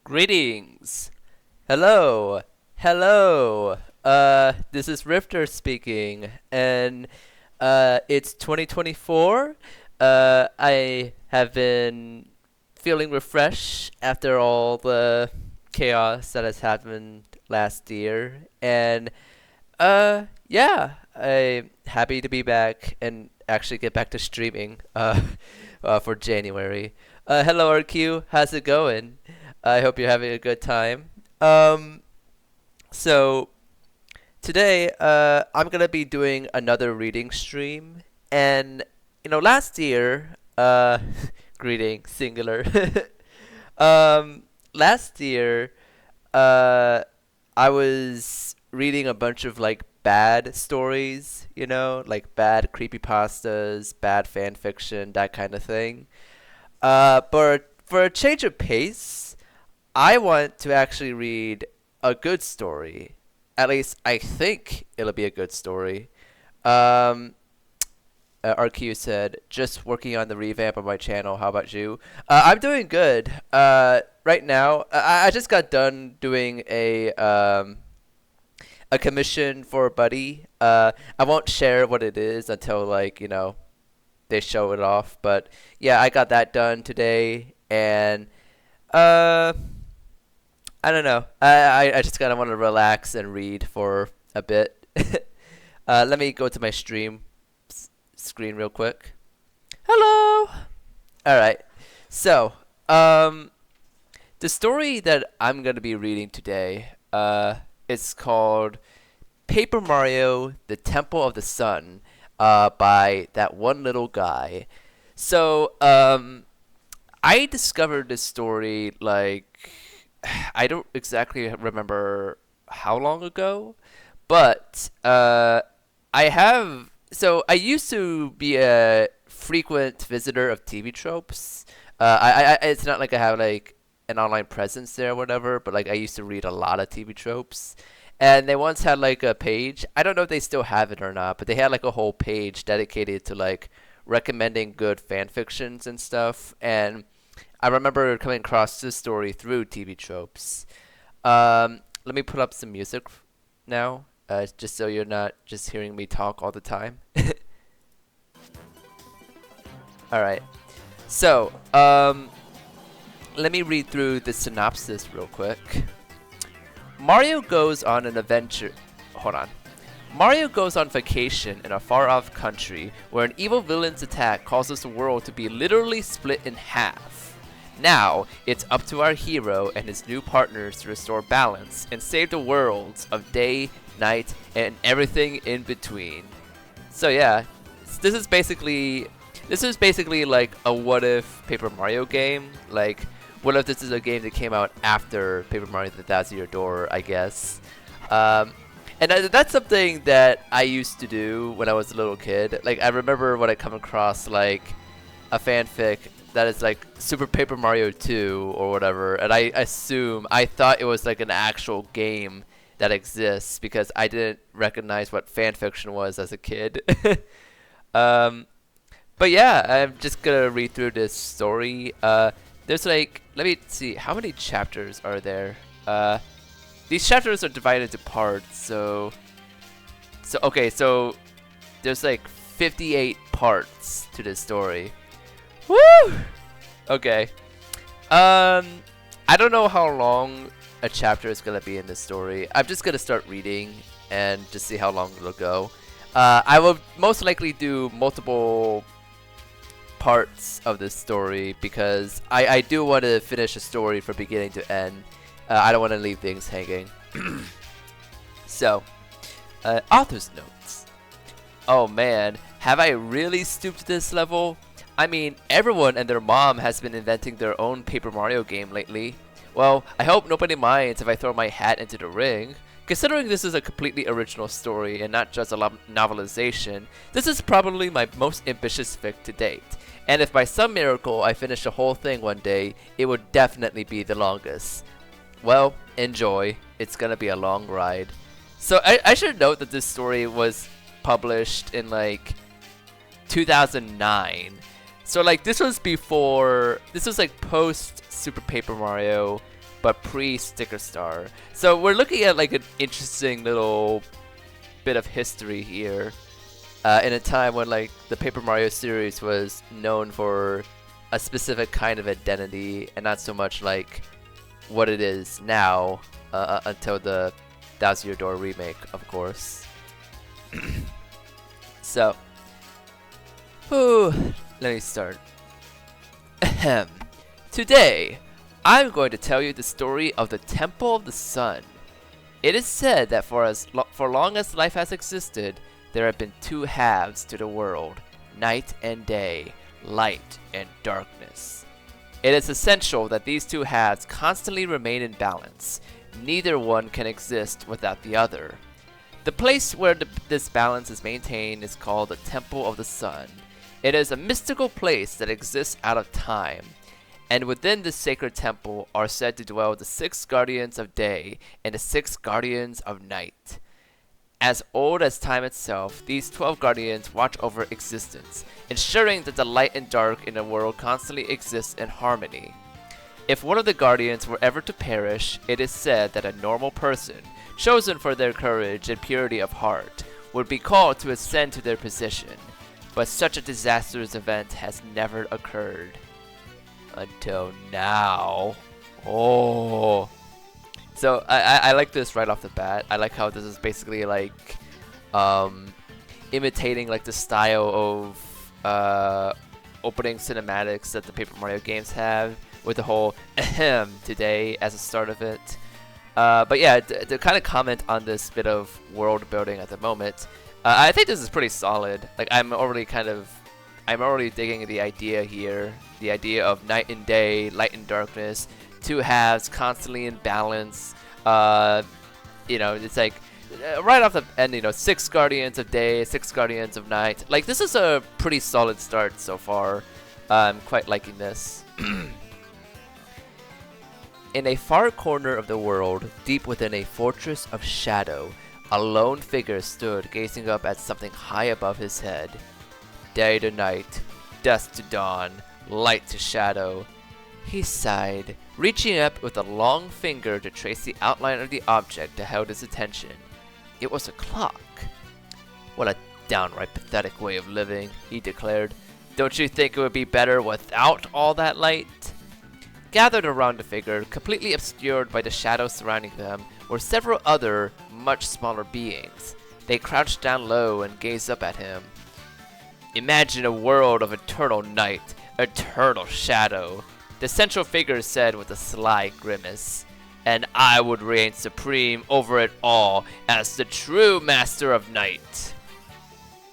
Greetings. Hello. Hello. This is Rifter speaking, and it's 2024. I have been feeling refreshed after all the chaos that has happened last year, and yeah, I'm happy to be back and actually get back to streaming for January. Hello, RQ. How's it going? I hope you're having a good time. Um, so today, I'm gonna be doing another reading stream, and last year, greeting singular. Last year, uh, I was reading a bunch of like bad stories, like bad creepypastas, bad fan fiction, that kind of thing. But for a change of pace, I want to actually read a good story. At least I think it'll be a good story. Um, RQ said, just working on the revamp of my channel. How about you? I'm doing good. Right now, I just got done doing a commission for a buddy. I won't share what it is until they show it off. But yeah, I got that done today, and uh, I don't know. I just kind of want to relax and read for a bit. Let me go to my stream screen real quick. Hello. All right. So, the story that I'm gonna be reading today, is called Paper Mario: The Temple of the Sun, by that one little guy. So, I discovered this story like I don't exactly remember how long ago, but I have. So I used to be a frequent visitor of TV tropes. It's not like I have like an online presence there or whatever, but like I used to read a lot of TV tropes. And they once had like a page. I don't know if they still have it or not, but they had like a whole page dedicated to like recommending good fan fictions and stuff. And I remember coming across this story through TV tropes. Let me put up some music now, just so you're not just hearing me talk all the time. All right. So, let me read through the synopsis real quick. Mario goes on an adventure. Hold on. Mario goes on vacation in a far-off country where an evil villain's attack causes the world to be literally split in half. Now, it's up to our hero and his new partners to restore balance and save the worlds of day, night, and everything in between. So yeah, this is basically like a what if Paper Mario game. Like, what if this is a game that came out after Paper Mario: The Thousand Year Door, I guess. And that's something that I used to do when I was a little kid. Like, I remember when I come across like a fanfic that is like Super Paper Mario 2 or whatever, and I thought it was like an actual game that exists because I didn't recognize what fanfiction was as a kid. um, but yeah, I'm just gonna read through this story. There's like, let me see, how many chapters are there? These chapters are divided into parts, so there's like 58 parts to this story. Woo! Okay. I don't know how long a chapter is gonna be in this story. I'm just gonna start reading and just see how long it'll go. I will most likely do multiple parts of this story because I do want to finish a story from beginning to end. I don't want to leave things hanging. So, author's notes. Oh man, have I really stooped to this level? I mean, everyone and their mom has been inventing their own Paper Mario game lately. Well, I hope nobody minds if I throw my hat into the ring. Considering this is a completely original story and not just a novelization, this is probably my most ambitious fic to date. And if by some miracle I finish the whole thing one day, it would definitely be the longest. Well, enjoy. It's gonna be a long ride. So I should note that this story was published in like 2009. So like this was like post Super Paper Mario. but pre-Sticker Star. So we're looking at like an interesting little bit of history here. In a time when like the Paper Mario series was known for a specific kind of identity and not so much like what it is now until the Thousand Year Door remake, of course. So, let me start. Ahem. Today, I'm going to tell you the story of the Temple of the Sun. It is said that for long as life has existed, there have been two halves to the world, night and day, light and darkness. It is essential that these two halves constantly remain in balance. Neither one can exist without the other. The place where this balance is maintained is called the Temple of the Sun. It is a mystical place that exists out of time, and within this sacred temple are said to dwell the 6 guardians of day and the 6 guardians of night. As old as time itself, these 12 guardians watch over existence, ensuring that the light and dark in the world constantly exists in harmony. If one of the guardians were ever to perish, it is said that a normal person, chosen for their courage and purity of heart, would be called to ascend to their position. But such a disastrous event has never occurred. Until now. Oh. So I like this right off the bat. I like how this is basically like imitating like the style of opening cinematics that the Paper Mario games have, with the whole ahem today as a start of it. But yeah, to kind of comment on this bit of world building at the moment, I think this is pretty solid. Like I'm already digging the idea here, the idea of night and day, light and darkness, two halves constantly in balance. It's like right off the end, 6 guardians of day, 6 guardians of night. Like this is a pretty solid start so far. I'm quite liking this. In a far corner of the world, deep within a fortress of shadow, a lone figure stood gazing up at something high above his head. Day to night, dusk to dawn, light to shadow. He sighed, reaching up with a long finger to trace the outline of the object that held his attention. It was a clock. What a downright pathetic way of living, he declared. Don't you think it would be better without all that light? Gathered around the figure, completely obscured by the shadows surrounding them, were several other, much smaller beings. They crouched down low and gazed up at him. Imagine a world of eternal night, eternal shadow, the central figure said with a sly grimace. And I would reign supreme over it all as the true master of night.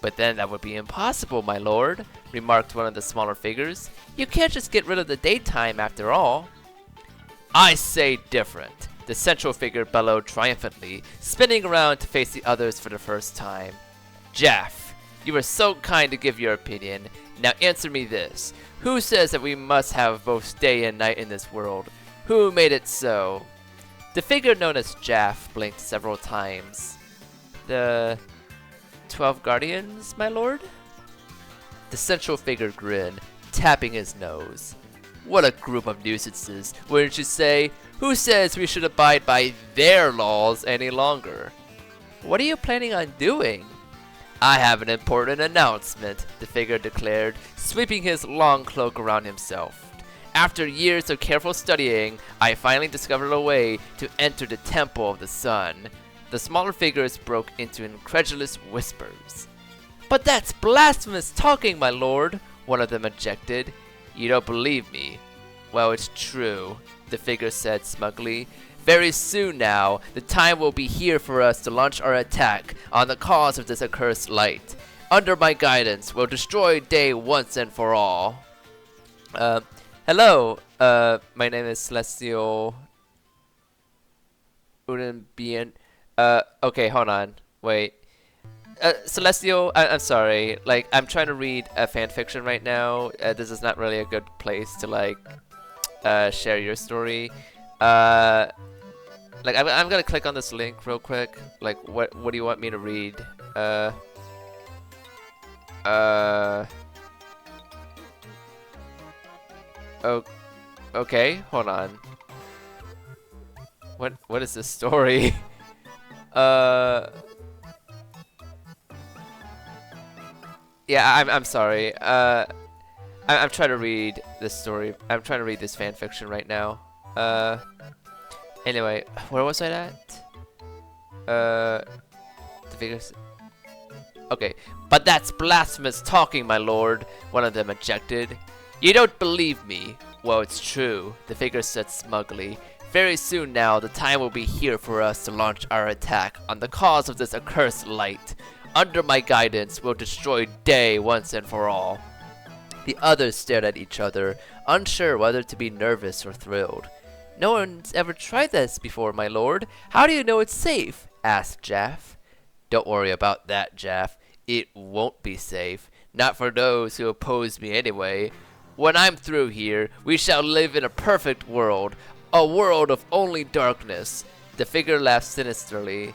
But then that would be impossible, my lord, remarked one of the smaller figures. You can't just get rid of the daytime after all. I say different, the central figure bellowed triumphantly, spinning around to face the others for the first time. Jaff, you were so kind to give your opinion. Now answer me this. Who says that we must have both day and night in this world? Who made it so? The figure known as Jaff blinked several times. The 12 guardians, my lord? The central figure grinned, tapping his nose. What a group of nuisances, wouldn't you say? Who says we should abide by their laws any longer? What are you planning on doing? I have an important announcement, the figure declared, sweeping his long cloak around himself. After years of careful studying, I finally discovered a way to enter the Temple of the Sun. The smaller figures broke into incredulous whispers. But that's blasphemous talking, my lord, one of them objected. You don't believe me? Well, it's true, the figure said smugly. Very soon now, the time will be here for us to launch our attack on the cause of this accursed light. Under my guidance, we'll destroy day once and for all. Hello, my name is Celestial Unenbien. Okay, hold on, wait. Celestial, I'm sorry, like, I'm trying to read a fanfiction right now. This is not really a good place to, like, share your story. Like, I'm gonna click on this link real quick. Like, what do you want me to read? Oh, okay, hold on. what is this story? uh. Yeah, I'm sorry. I'm trying to read this story. I'm trying to read this fan fiction right now. Anyway, where was I at? The figures. Okay, but that's blasphemous talking, my lord. One of them objected. You don't believe me? Well, it's true. The figure said smugly. Very soon now, the time will be here for us to launch our attack on the cause of this accursed light. Under my guidance, we'll destroy Day once and for all. The others stared at each other, unsure whether to be nervous or thrilled. No one's ever tried this before, my lord. How do you know it's safe? Asked Jaff. Don't worry about that, Jaff. It won't be safe. Not for those who oppose me anyway. When I'm through here, we shall live in a perfect world. A world of only darkness. The figure laughed sinisterly.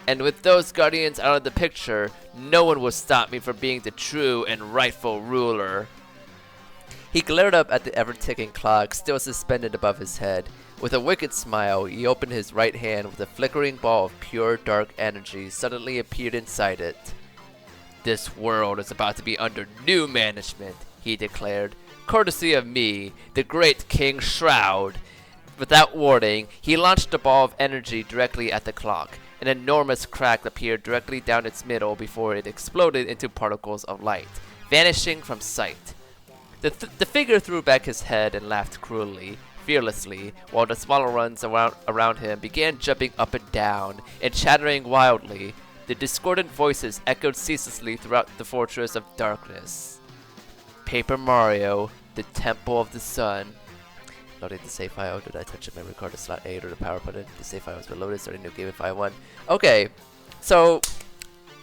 And with those guardians out of the picture, no one will stop me from being the true and rightful ruler. He glared up at the ever-ticking clock still suspended above his head. With a wicked smile, he opened his right hand with a flickering ball of pure dark energy suddenly appeared inside it. This world is about to be under new management, he declared, courtesy of me, the great King Shroud. Without warning, he launched a ball of energy directly at the clock. An enormous crack appeared directly down its middle before it exploded into particles of light, vanishing from sight. The figure threw back his head and laughed cruelly, fearlessly, while the smaller ones around him began jumping up and down and chattering wildly. The discordant voices echoed ceaselessly throughout the fortress of darkness. Paper Mario, the Temple of the Sun. Loading the save file. Did I touch the memory card, the slot 8, or the power button? The save file has been loaded. Starting new game in file 1. Okay, so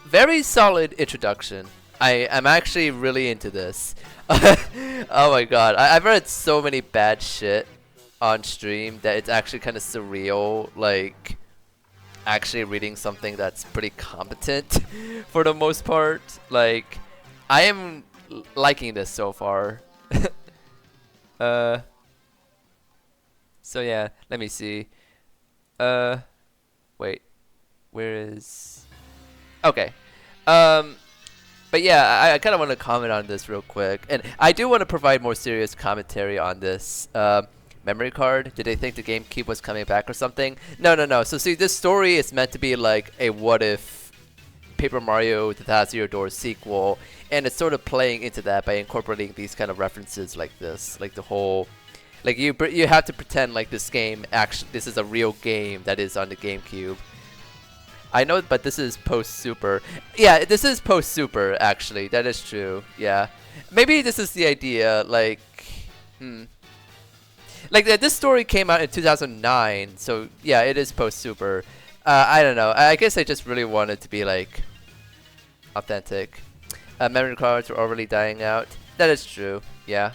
very solid introduction. I'm actually really into this. Oh my god, I've read so many bad shit on stream that it's actually kind of surreal, like actually reading something that's pretty competent for the most part. Like, I am liking this so far. So yeah, let me see. Wait, where is? Okay. But yeah, I kind of want to comment on this real quick, and I do want to provide more serious commentary on this. Memory card? Did they think the GameCube was coming back or something? No. So see, this story is meant to be like a what if Paper Mario The Thousand Year Door sequel, and it's sort of playing into that by incorporating these kind of references like this, like the whole, like you have to pretend like this is a real game that is on the GameCube. I know, but this is post-Super. Yeah, this is post-Super, actually. That is true. Yeah. Maybe this is the idea, like... Like, this story came out in 2009, so yeah, it is post-Super. I don't know. I guess I just really wanted to be, like, authentic. Memory cards are already dying out. That is true, yeah.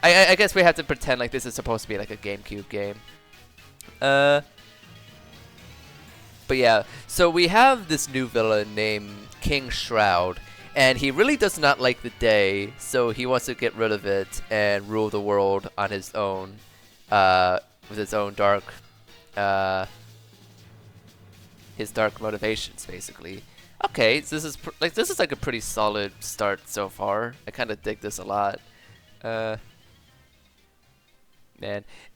I guess we have to pretend like this is supposed to be, like, a GameCube game. But yeah, so we have this new villain named King Shroud, and he really does not like the day, so he wants to get rid of it and rule the world on his own, with his own dark, his dark motivations, basically. Okay, so this is like a pretty solid start so far. I kind of dig this a lot. Man,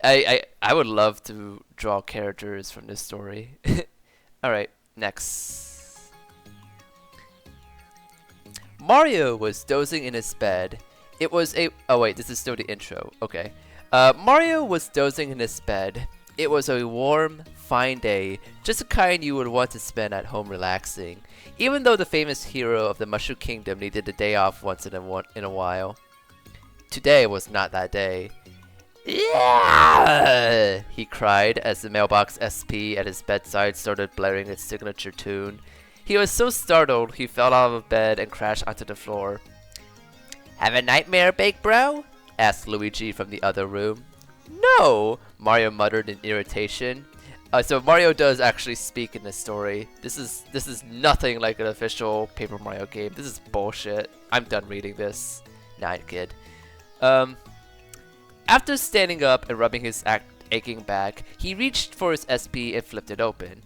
I would love to draw characters from this story. Alright, next. Mario was dozing in his bed. It was a... Oh wait, this is still the intro. Okay. Mario was dozing in his bed. It was a warm, fine day, just the kind you would want to spend at home relaxing, even though the famous hero of the Mushroom Kingdom needed a day off once in a while. Today was not that day. Yeah! He cried as the mailbox SP at his bedside started blaring its signature tune. He was so startled he fell out of bed and crashed onto the floor. Have a nightmare, Big Bro? Asked Luigi from the other room. No! Mario muttered in irritation. So Mario does actually speak in this story. This is nothing like an official Paper Mario game. This is bullshit. I'm done reading this. Nah, kid. After standing up and rubbing his aching back, he reached for his SP and flipped it open.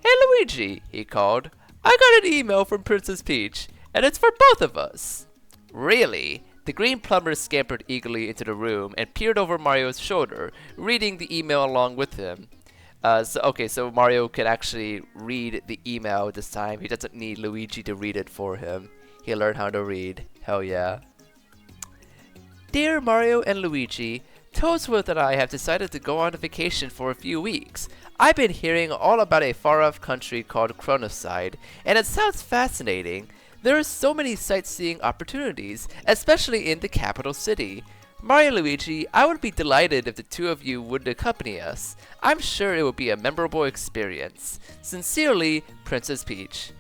"Hey Luigi," he called. "I got an email from Princess Peach, and it's for both of us." "Really?" The green plumber scampered eagerly into the room and peered over Mario's shoulder, reading the email along with him. So Mario can actually read the email this time. He doesn't need Luigi to read it for him. He learned how to read. Hell yeah. "Dear Mario and Luigi, Toadsworth and I have decided to go on a vacation for a few weeks. I've been hearing all about a far-off country called Chronoside, and it sounds fascinating. There are so many sightseeing opportunities, especially in the capital city. Mario and Luigi, I would be delighted if the two of you would accompany us. I'm sure it would be a memorable experience. Sincerely, Princess Peach."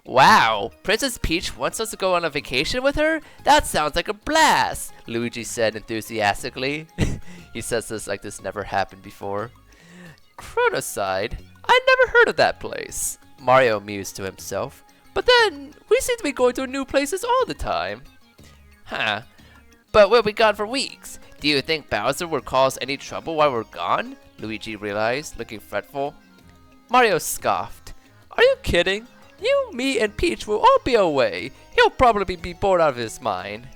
"Wow, Princess Peach wants us to go on a vacation with her? That sounds like a blast," Luigi said enthusiastically. He says this like this never happened before. "Chronoside? I never heard of that place," Mario mused to himself. "But then, we seem to be going to new places all the time." "Huh. But we'll be gone for weeks. Do you think Bowser will cause any trouble while we're gone?" Luigi realized, looking fretful. Mario scoffed. "Are you kidding? You, me, and Peach will all be away. He'll probably be bored out of his mind."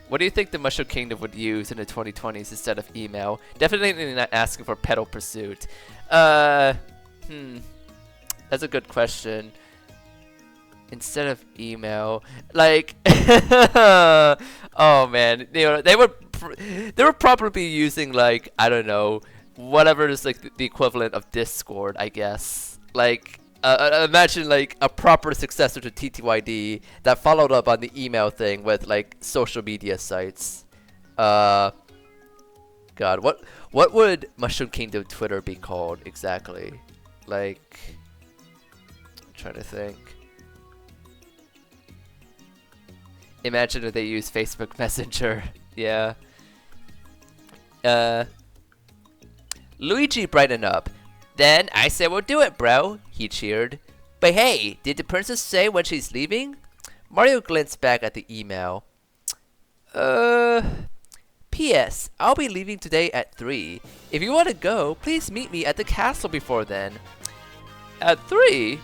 What do you think the Mushroom Kingdom would use in the 2020s instead of email? Definitely not asking for Petal Pursuit. That's a good question. Instead of email, like, oh man, you know, they would probably be using, like, I don't know, whatever is like the equivalent of Discord, I guess. Like, imagine like a proper successor to TTYD that followed up on the email thing with like social media sites. God, what would Mushroom Kingdom Twitter be called exactly? Like, I'm trying to think. Imagine if they use Facebook Messenger. Yeah. Luigi brightened up. "Then I say we'll do it, bro," he cheered. "But hey, did the princess say when she's leaving?" Mario glanced back at the email. P.S. I'll be leaving today at 3. If you want to go, please meet me at the castle before then. At 3?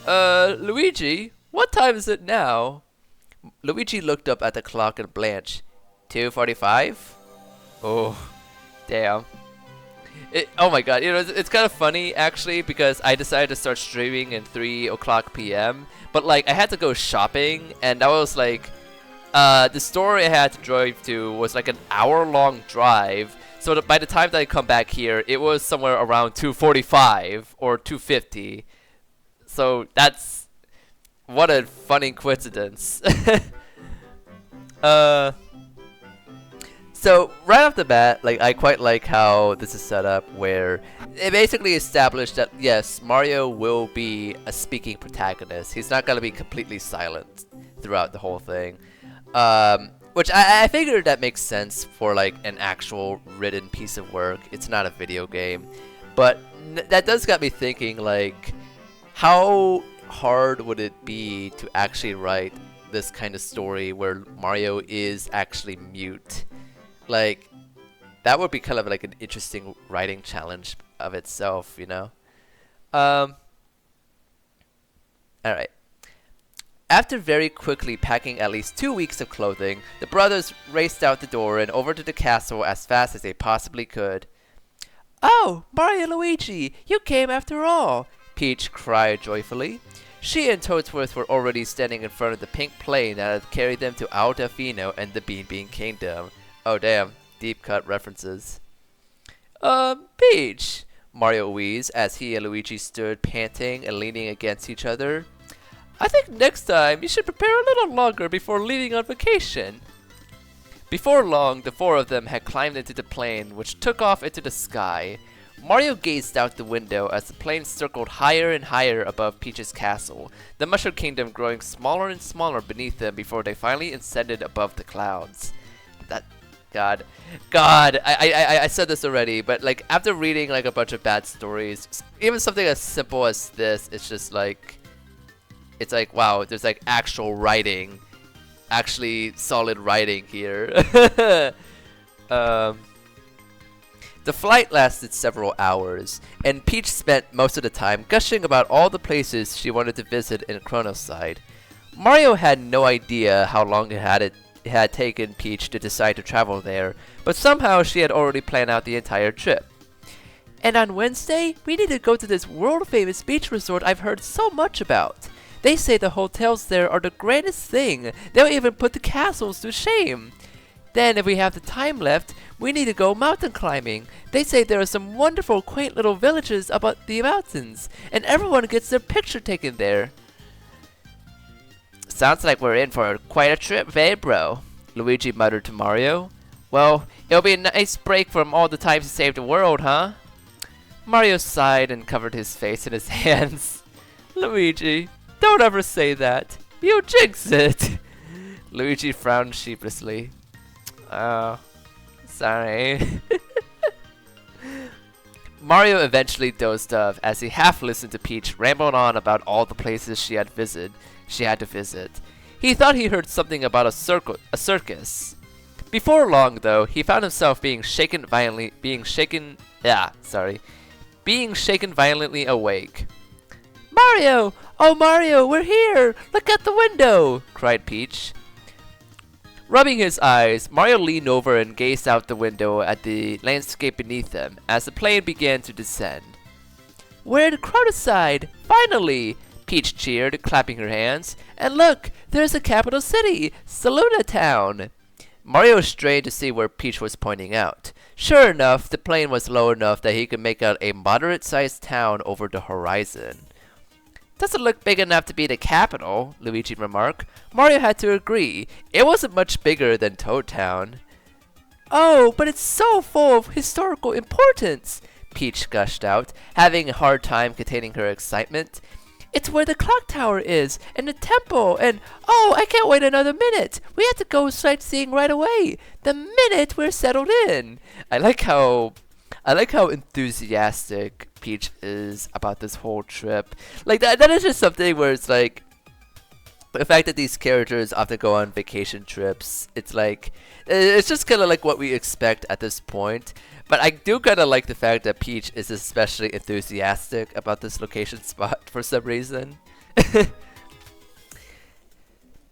Luigi, what time is it now? Luigi looked up at the clock and blanched. 2:45? Oh, damn. Oh my god, you know, it's kind of funny actually because I decided to start streaming at 3 o'clock p.m. But like I had to go shopping and that was like the store I had to drive to was like an hour-long drive. So that by the time that I come back here, it was somewhere around 2:45 or 2:50. So that's what a funny coincidence. So right off the bat, like I quite like how this is set up, where it basically established that yes, Mario will be a speaking protagonist. He's not gonna be completely silent throughout the whole thing, which I figured that makes sense for like an actual written piece of work. It's not a video game, but that does got me thinking, like, how hard would it be to actually write this kind of story where Mario is actually mute? Like, that would be kind of like an interesting writing challenge of itself, you know? Alright. After very quickly packing at least 2 weeks of clothing, the brothers raced out the door and over to the castle as fast as they possibly could. "Oh, Mario and Luigi, you came after all!" Peach cried joyfully. She and Toadsworth were already standing in front of the pink plane that had carried them to Al Delfino and the Bean Bean Kingdom. Oh damn, deep cut references. Peach, Mario wheezed as he and Luigi stood panting and leaning against each other. "I think next time you should prepare a little longer before leaving on vacation." Before long, the four of them had climbed into the plane, which took off into the sky. Mario gazed out the window as the plane circled higher and higher above Peach's castle, the Mushroom Kingdom growing smaller and smaller beneath them before they finally ascended above the clouds. God, I said this already, but like after reading like a bunch of bad stories, even something as simple as this, it's just like, it's like, wow, there's like actual writing, actually solid writing here. The flight lasted several hours, and Peach spent most of the time gushing about all the places she wanted to visit in Chronoside. Mario had no idea how long it had taken Peach to decide to travel there, but somehow she had already planned out the entire trip. And on Wednesday, we need to go to this world-famous beach resort I've heard so much about. They say the hotels there are the greatest thing. They'll even put the castles to shame. Then, if we have the time left, we need to go mountain climbing. They say there are some wonderful, quaint little villages about the mountains, and everyone gets their picture taken there. Sounds like we're in for quite a trip, eh, bro? Luigi muttered to Mario. Well, it'll be a nice break from all the times you saved the world, huh? Mario sighed and covered his face in his hands. Luigi, don't ever say that. You jinx it. Luigi frowned sheepishly. Oh, sorry. Mario eventually dozed off as he half listened to Peach ramble on about all the places she had to visit. He thought he heard something about a circus. Before long, though, he found himself being shaken violently awake. Mario! Oh, Mario, we're here! Look out the window! Cried Peach. Rubbing his eyes, Mario leaned over and gazed out the window at the landscape beneath them as the plane began to descend. We're in Chronoside! Finally! Peach cheered, clapping her hands. And look! There's the capital city! Saluna Town! Mario strained to see where Peach was pointing out. Sure enough, the plane was low enough that he could make out a moderate-sized town over the horizon. Doesn't look big enough to be the capital, Luigi remarked. Mario had to agree. It wasn't much bigger than Toad Town. Oh, but it's so full of historical importance, Peach gushed out, having a hard time containing her excitement. It's where the clock tower is, and the temple, and oh, I can't wait another minute. We have to go sightseeing right away, the minute we're settled in. I like how enthusiastic Peach is about this whole trip. Like that is just something where it's like the fact that these characters often go on vacation trips. It's like it's just kind of like what we expect at this point. But I do kind of like the fact that Peach is especially enthusiastic about this location spot for some reason.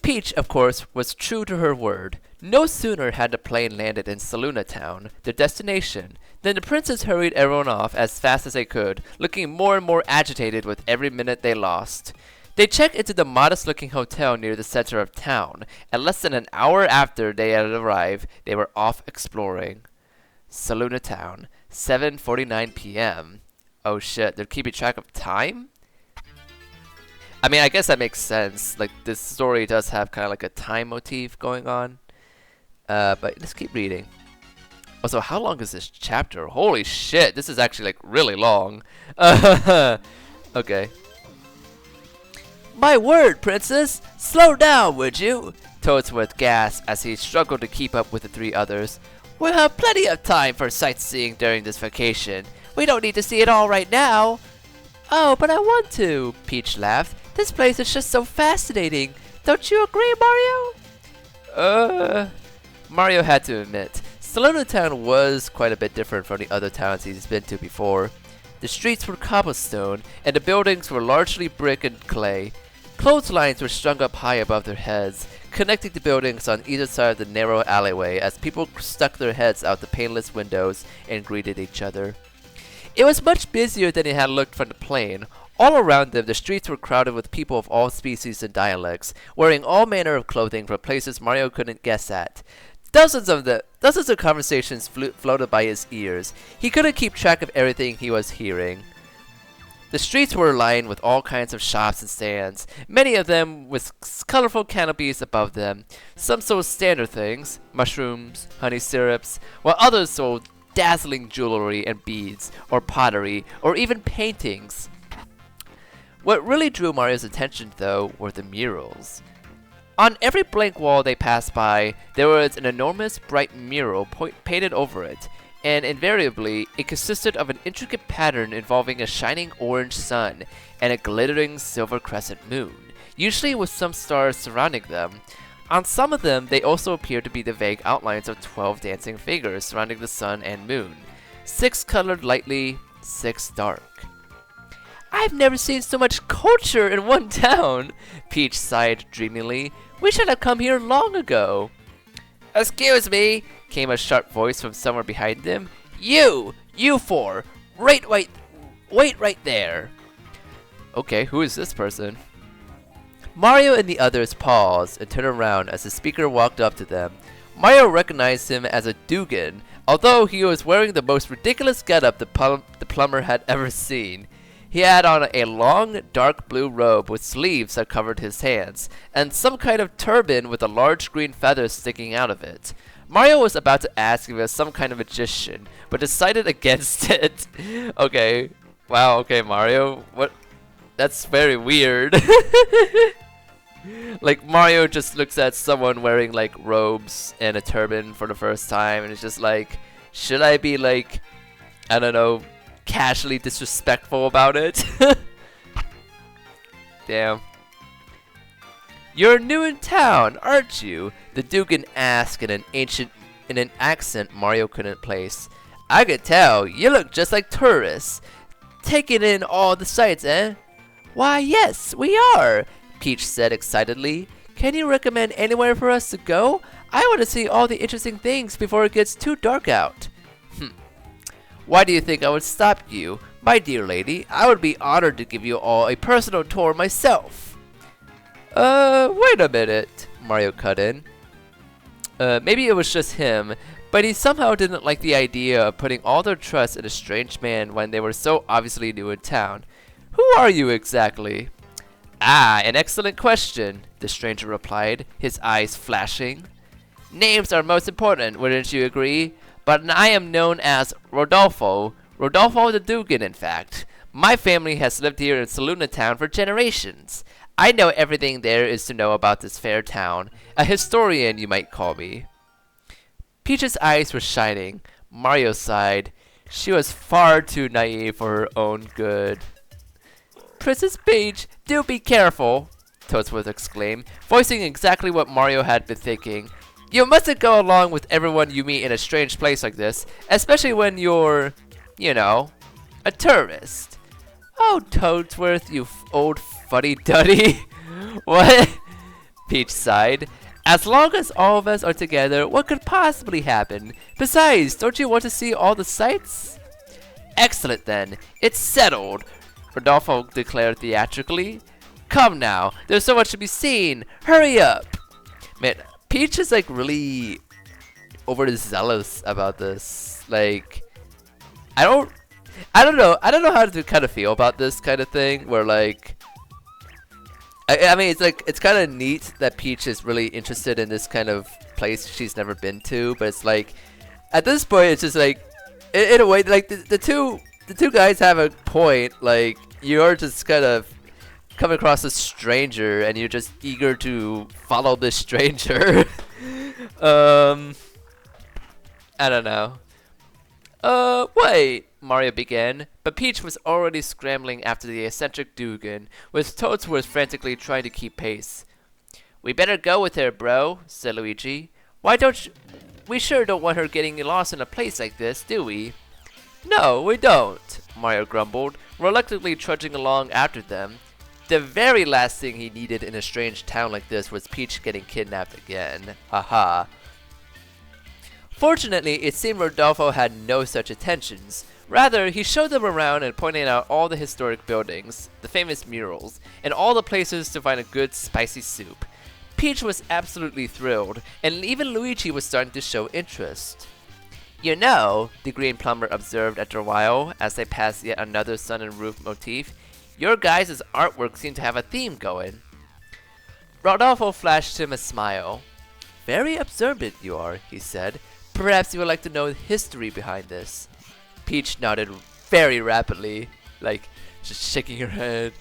Peach, of course, was true to her word. No sooner had the plane landed in Saluna Town, their destination, than the princess hurried everyone off as fast as they could, looking more and more agitated with every minute they lost. They checked into the modest-looking hotel near the center of town, and less than an hour after they had arrived, they were off exploring. Saluna Town, 7:49 p.m. Oh shit, they're keeping track of time? I mean, I guess that makes sense. Like, this story does have kind of like a time motif going on. But let's keep reading. Also, how long is this chapter? Holy shit, this is actually like really long. Okay. My word, princess! Slow down, would you? Toadsworth gasped as he struggled to keep up with the three others. We'll have plenty of time for sightseeing during this vacation. We don't need to see it all right now. Oh, but I want to, Peach laughed. This place is just so fascinating. Don't you agree, Mario? Mario had to admit, Saluna Town was quite a bit different from the other towns he's been to before. The streets were cobblestone, and the buildings were largely brick and clay. Clotheslines were strung up high above their heads, connecting the buildings on either side of the narrow alleyway as people stuck their heads out the paneless windows and greeted each other. It was much busier than it had looked from the plane. All around them, the streets were crowded with people of all species and dialects, wearing all manner of clothing from places Mario couldn't guess at. Dozens of conversations floated by his ears. He couldn't keep track of everything he was hearing. The streets were lined with all kinds of shops and stands, many of them with colorful canopies above them. Some sold standard things, mushrooms, honey syrups, while others sold dazzling jewelry and beads, or pottery, or even paintings. What really drew Mario's attention, though, were the murals. On every blank wall they passed by, there was an enormous bright mural painted over it, and invariably, it consisted of an intricate pattern involving a shining orange sun and a glittering silver crescent moon, usually with some stars surrounding them. On some of them, they also appeared to be the vague outlines of 12 dancing figures surrounding the sun and moon. 6 colored lightly, 6 dark. I've never seen so much culture in one town, Peach sighed dreamily. We should have come here long ago. Excuse me, came a sharp voice from somewhere behind them. You four, wait right there. Okay, who is this person? Mario and the others paused and turned around as the speaker walked up to them. Mario recognized him as a Dugan, although he was wearing the most ridiculous getup the plumber had ever seen. He had on a long, dark blue robe with sleeves that covered his hands, and some kind of turban with a large green feather sticking out of it. Mario was about to ask if he was some kind of magician, but decided against it. Okay. Wow, okay, Mario. What? That's very weird. Like, Mario just looks at someone wearing, like, robes and a turban for the first time, and it's just like, should I be, like, I don't know, casually disrespectful about it? Damn. You're new in town, aren't you? The Dugan asked in an accent Mario couldn't place. I could tell, you look just like tourists. Taking in all the sights, eh? Why, yes, we are, Peach said excitedly. Can you recommend anywhere for us to go? I want to see all the interesting things before it gets too dark out. Why do you think I would stop you? My dear lady, I would be honored to give you all a personal tour myself. Wait a minute, Mario cut in. Maybe it was just him, but he somehow didn't like the idea of putting all their trust in a strange man when they were so obviously new in town. Who are you exactly? Ah, an excellent question, the stranger replied, his eyes flashing. Names are most important, wouldn't you agree? But I am known as Rodolfo the Dugan, in fact. My family has lived here in Saluna Town for generations. I know everything there is to know about this fair town. A historian, you might call me. Peach's eyes were shining. Mario sighed. She was far too naive for her own good. Princess Peach, do be careful, Toadsworth exclaimed, voicing exactly what Mario had been thinking. You mustn't go along with everyone you meet in a strange place like this, especially when you're, you know, a tourist. Oh, Toadsworth, you old fuddy-duddy. What? Peach sighed. As long as all of us are together, what could possibly happen? Besides, don't you want to see all the sights? Excellent then. It's settled, Rodolfo declared theatrically. Come now, there's so much to be seen. Hurry up. Man, Peach is like really overzealous about this. Like, I don't know how to kind of feel about this kind of thing where like I mean it's kind of neat that Peach is really interested in this kind of place she's never been to, but it's like at this point it's just like in a way like the two guys have a point. Like, you're just kind of come across a stranger and you're just eager to follow this stranger. I don't know. Wait, Mario began, but Peach was already scrambling after the eccentric Dugan, with Toadsworth frantically trying to keep pace. We better go with her, bro, said Luigi. Why don't you? We sure don't want her getting lost in a place like this, do we? No, we don't, Mario grumbled, reluctantly trudging along after them. The very last thing he needed in a strange town like this was Peach getting kidnapped again. Haha. Fortunately, it seemed Rodolfo had no such intentions. Rather, he showed them around and pointed out all the historic buildings, the famous murals, and all the places to find a good spicy soup. Peach was absolutely thrilled, and even Luigi was starting to show interest. You know, the Green Plumber observed after a while as they passed yet another sun and roof motif, your guys' artwork seemed to have a theme going. Rodolfo flashed him a smile. Very observant you are, he said. Perhaps you would like to know the history behind this. Peach nodded very rapidly, like just shaking her head.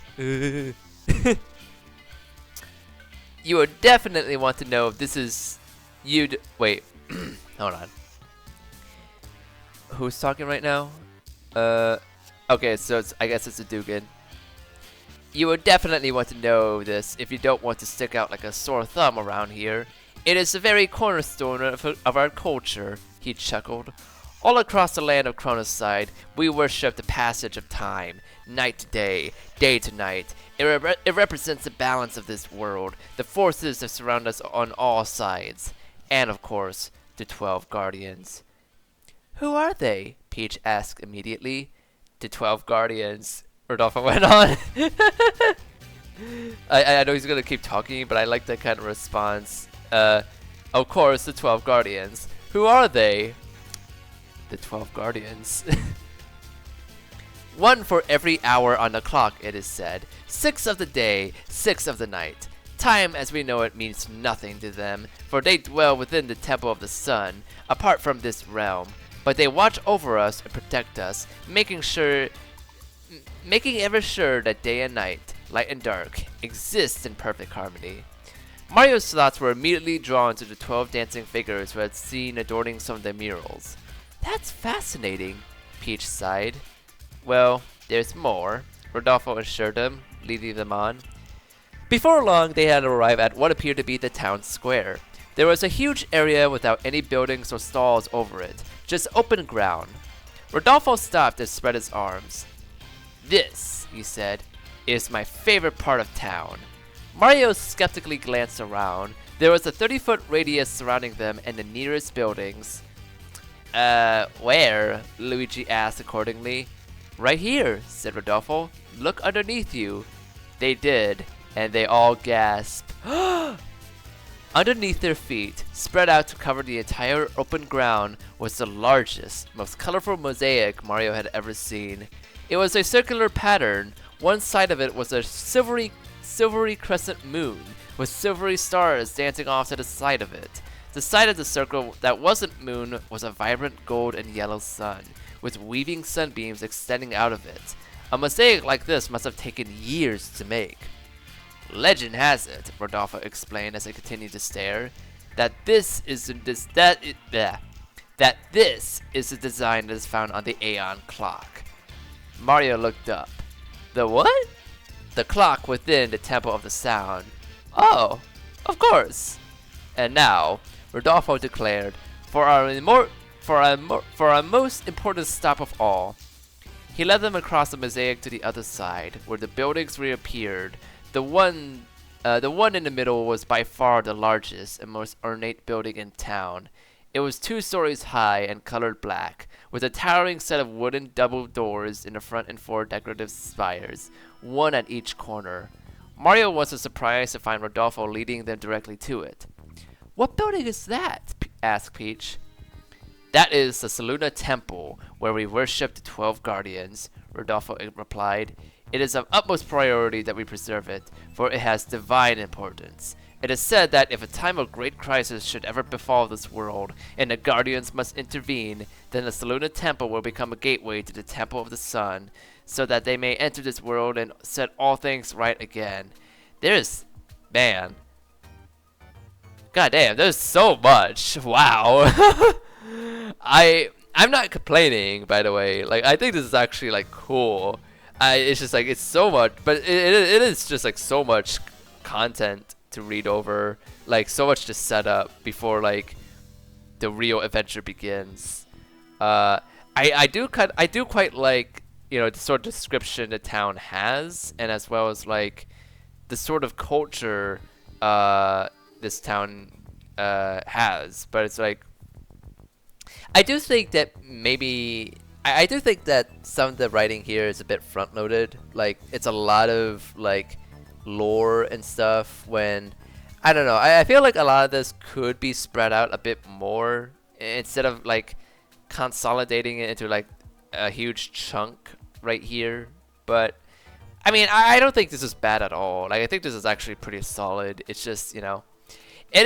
You would definitely want to know if this is wait, hold on. Who's talking right now? Okay, so I guess it's a Dugan. You would definitely want to know this if you don't want to stick out like a sore thumb around here. It is the very cornerstone of our culture, he chuckled. All across the land of Chronoside, we worship the passage of time, night to day to night. It represents the balance of this world, the forces that surround us on all sides, and of course, the 12 guardians. Who are they? Peach asked immediately. The 12 guardians, Rodolfo went on. I know he's gonna keep talking, but I like that kind of response. Of course, the 12 guardians. Who are they? The 12 guardians. One for every hour on the clock, it is said. 6 of the day, 6 of the night. Time as we know it means nothing to them, for they dwell within the temple of the sun, apart from this realm. But they watch over us and protect us, making ever sure that day and night, light and dark, exist in perfect harmony. Mario's thoughts were immediately drawn to the 12 dancing figures who had seen adorning some of the murals. That's fascinating, Peach sighed. Well, there's more, Rodolfo assured them, leading them on. Before long, they had arrived at what appeared to be the town square. There was a huge area without any buildings or stalls over it, just open ground. Rodolfo stopped and spread his arms. This, he said, is my favorite part of town. Mario skeptically glanced around. There was a 30-foot radius surrounding them and the nearest buildings. Where? Luigi asked accordingly. Right here, said Rodolfo. Look underneath you. They did, and they all gasped. Underneath their feet, spread out to cover the entire open ground, was the largest, most colorful mosaic Mario had ever seen. It was a circular pattern. One side of it was a silvery crescent moon, with silvery stars dancing off to the side of it. The side of the circle that wasn't moon was a vibrant gold and yellow sun, with weaving sunbeams extending out of it. A mosaic like this must have taken years to make. Legend has it, Rodolfo explained as they continued to stare, that this is the design that is found on the Aeon clock. Mario looked up. The what? The clock within the Temple of the Sound. Oh, of course. And now, Rodolfo declared, for our most important stop of all. He led them across the mosaic to the other side, where the buildings reappeared. The one in the middle was by far the largest and most ornate building in town. It was 2 stories high and colored black, with a towering set of wooden double doors in the front and 4 decorative spires, one at each corner. Mario wasn't surprised to find Rodolfo leading them directly to it. What building is that? Asked Peach. That is the Selûne Temple, where we worship the 12 guardians, Rodolfo replied. It is of utmost priority that we preserve it, for it has divine importance. It is said that if a time of great crisis should ever befall this world, and the guardians must intervene, then the Selûne Temple will become a gateway to the Temple of the Sun, so that they may enter this world and set all things right again. Man. God damn, there's so much. Wow. I'm not complaining, by the way. Like, I think this is actually like cool. It's just like it's so much, but it is just like so much content to read over, like so much to set up before like the real adventure begins. I do quite like, you know, the sort of description the town has, and as well as like the sort of culture this town has. But it's like I do think that I do think that some of the writing here is a bit front-loaded. Like, it's a lot of, like, lore and stuff when... I don't know. I feel like a lot of this could be spread out a bit more instead of, like, consolidating it into, like, a huge chunk right here. But, I mean, I don't think this is bad at all. Like, I think this is actually pretty solid. It's just, you know... It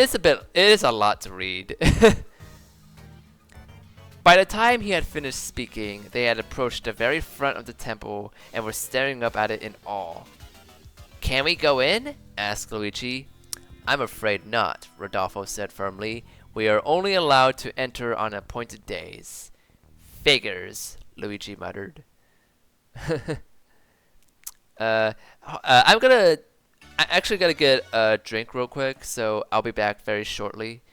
is a lot to read. By the time he had finished speaking, they had approached the very front of the temple and were staring up at it in awe. Can we go in? Asked Luigi. I'm afraid not, Rodolfo said firmly. We are only allowed to enter on appointed days. Figures, Luigi muttered. I'm actually gonna get a drink real quick, so I'll be back very shortly.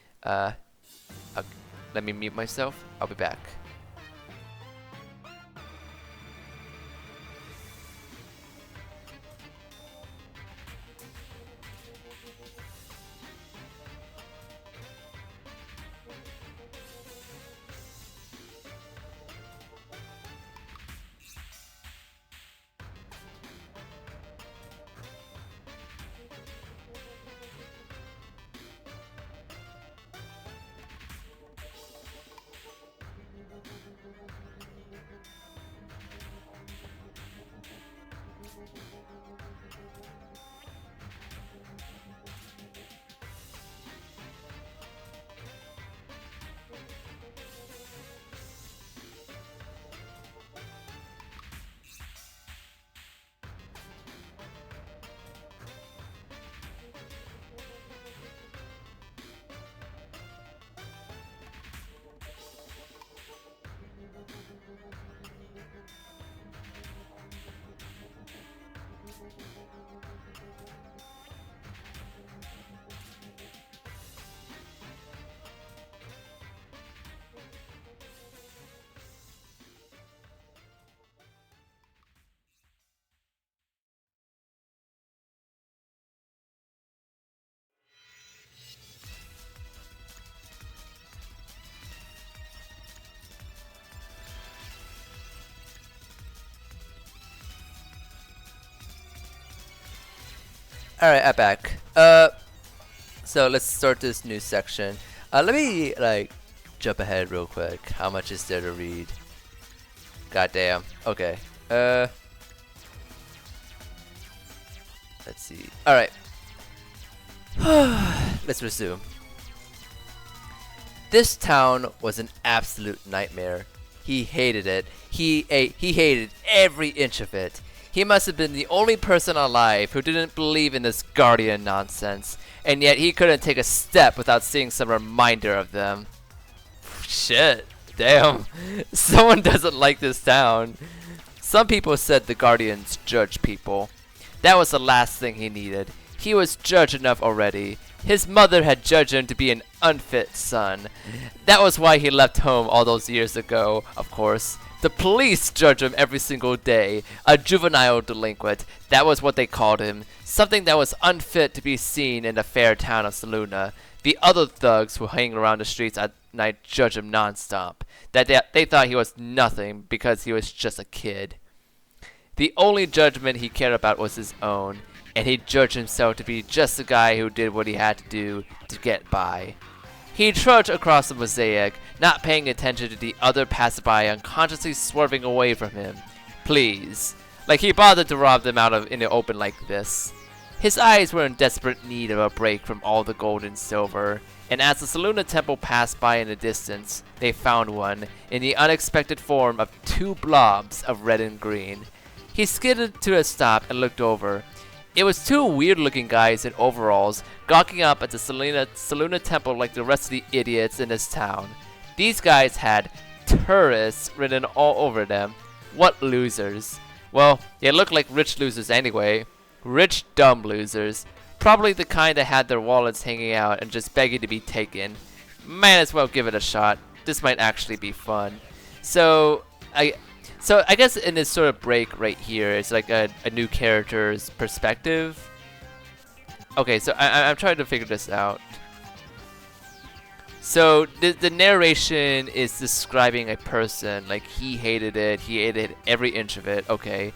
Let me mute myself. I'll be back. Alright, I'm back. So let's start this new section. Let me, like, jump ahead real quick. How much is there to read? Goddamn. Okay. Let's see. Alright. Let's resume. This town was an absolute nightmare. He hated it. He hated every inch of it. He must have been the only person alive who didn't believe in this guardian nonsense, and yet he couldn't take a step without seeing some reminder of them. Shit. Damn. Someone doesn't like this town. Some people said the guardians judge people. That was the last thing he needed. He was judged enough already. His mother had judged him to be an unfit son. That was why he left home all those years ago, of course. The police judge him every single day. A juvenile delinquent. That was what they called him. Something that was unfit to be seen in the fair town of Selûne. The other thugs who hang around the streets at night judge him non-stop. That they thought he was nothing because he was just a kid. The only judgment he cared about was his own, and he judged himself to be just a guy who did what he had to do to get by. He trudged across the mosaic, not paying attention to the other passerby unconsciously swerving away from him. Please. Like he bothered to rob them out in the open like this. His eyes were in desperate need of a break from all the gold and silver, and as the Selûne temple passed by in the distance, they found one, in the unexpected form of two blobs of red and green. He skidded to a stop and looked over. It was two weird-looking guys in overalls, gawking up at the Selûne temple like the rest of the idiots in this town. These guys had tourists written all over them. What losers. Well, they looked like rich losers anyway. Rich, dumb losers. Probably the kind that had their wallets hanging out and just begging to be taken. Might as well give it a shot. This might actually be fun. So I guess in this sort of break right here, it's like a new character's perspective. Okay, so I'm trying to figure this out. So the narration is describing a person, like he hated it, he hated every inch of it. Okay,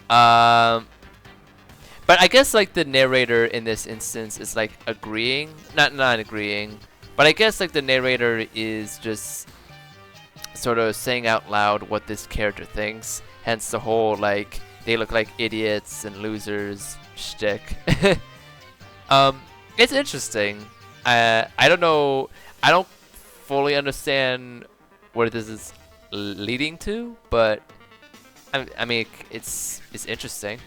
but I guess like the narrator in this instance is like agreeing, not agreeing, but I guess like the narrator is just sort of saying out loud what this character thinks. Hence the whole like they look like idiots and losers shtick. It's interesting. I don't know. I don't fully understand where this is leading to, but I mean it's interesting.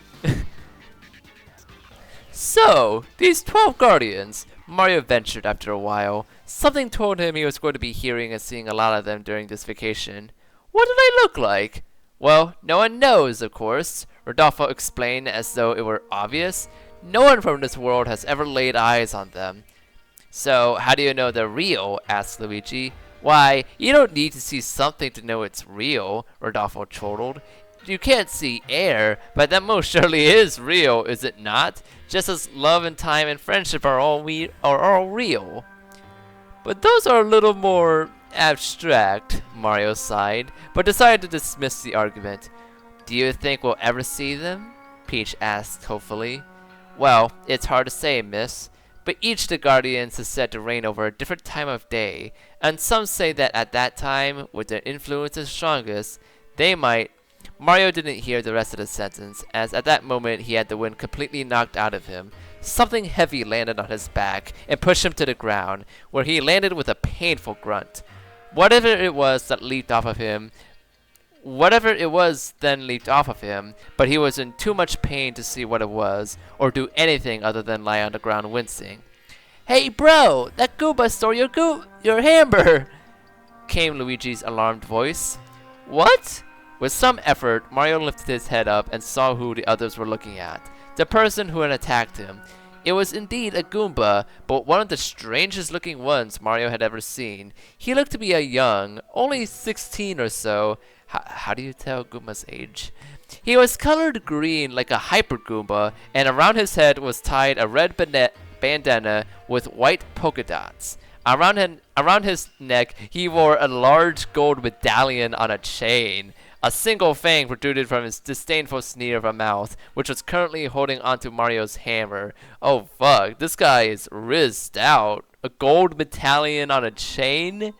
So, these 12 guardians, Mario ventured after a while. Something told him he was going to be hearing and seeing a lot of them during this vacation. What do they look like? Well, no one knows, of course, Rodolfo explained as though it were obvious. No one from this world has ever laid eyes on them. So, how do you know they're real? Asked Luigi. Why, you don't need to see something to know it's real, Rodolfo chortled. You can't see air, but that most surely is real, is it not? Just as love and time and friendship are all real. But those are a little more abstract, Mario sighed, but decided to dismiss the argument. Do you think we'll ever see them? Peach asked hopefully. Well, it's hard to say, miss. But each of the Guardians is said to reign over a different time of day, and some say that at that time, with their influences strongest, they might. Mario didn't hear the rest of the sentence, as at that moment he had the wind completely knocked out of him. Something heavy landed on his back and pushed him to the ground, where he landed with a painful grunt. Whatever it was then leaped off of him, but he was in too much pain to see what it was, or do anything other than lie on the ground wincing. Hey bro, that Goomba stole your hamburger, came Luigi's alarmed voice. What? With some effort, Mario lifted his head up and saw who the others were looking at. The person who had attacked him. It was indeed a Goomba, but one of the strangest looking ones Mario had ever seen. He looked to be a young, only 16 or so. How do you tell Goomba's age? He was colored green like a Hyper Goomba, and around his head was tied a red bandana with white polka dots. Around his neck, he wore a large gold medallion on a chain. A single fang protruded from his disdainful sneer of a mouth, which was currently holding onto Mario's hammer. Oh fuck, this guy is rizzed out. A gold medallion on a chain?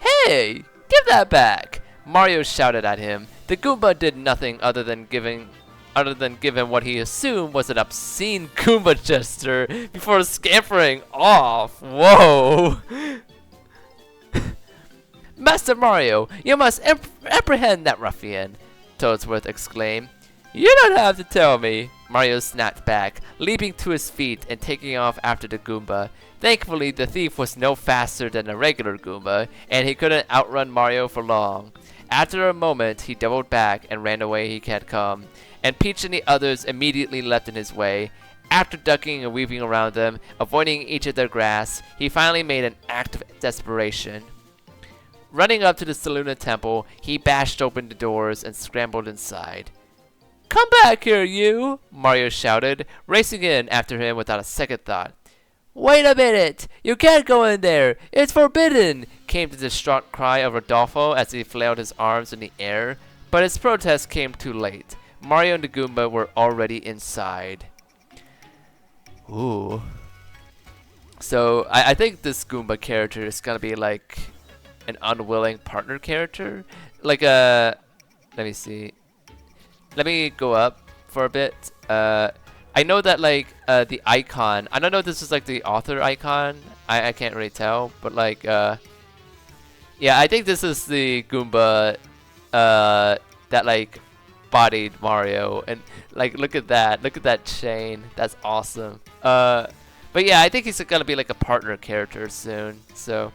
Hey, give that back! Mario shouted at him. The Goomba did nothing other than give him what he assumed was an obscene Goomba gesture before scampering off. Whoa! Master Mario, you must apprehend that ruffian, Toadsworth exclaimed. You don't have to tell me, Mario snapped back, leaping to his feet and taking off after the Goomba. Thankfully, the thief was no faster than a regular Goomba, and he couldn't outrun Mario for long. After a moment, he doubled back and ran away he had come, and Peach and the others immediately leapt in his way. After ducking and weaving around them, avoiding each of their grasp, he finally made an act of desperation. Running up to the Saluna Temple, he bashed open the doors and scrambled inside. Come back here, you! Mario shouted, racing in after him without a second thought. Wait a minute! You can't go in there! It's forbidden! Came the distraught cry of Rodolfo as he flailed his arms in the air, but his protest came too late. Mario and the Goomba were already inside. Ooh. So, I think this Goomba character is gonna be like an unwilling partner character. Like let me see. Let me go up for a bit. I know that like the icon, I don't know if this is like the author icon. I can't really tell, but like yeah, I think this is the Goomba that like bodied Mario, and like look at that chain. That's awesome. But yeah, I think he's gonna be like a partner character soon, so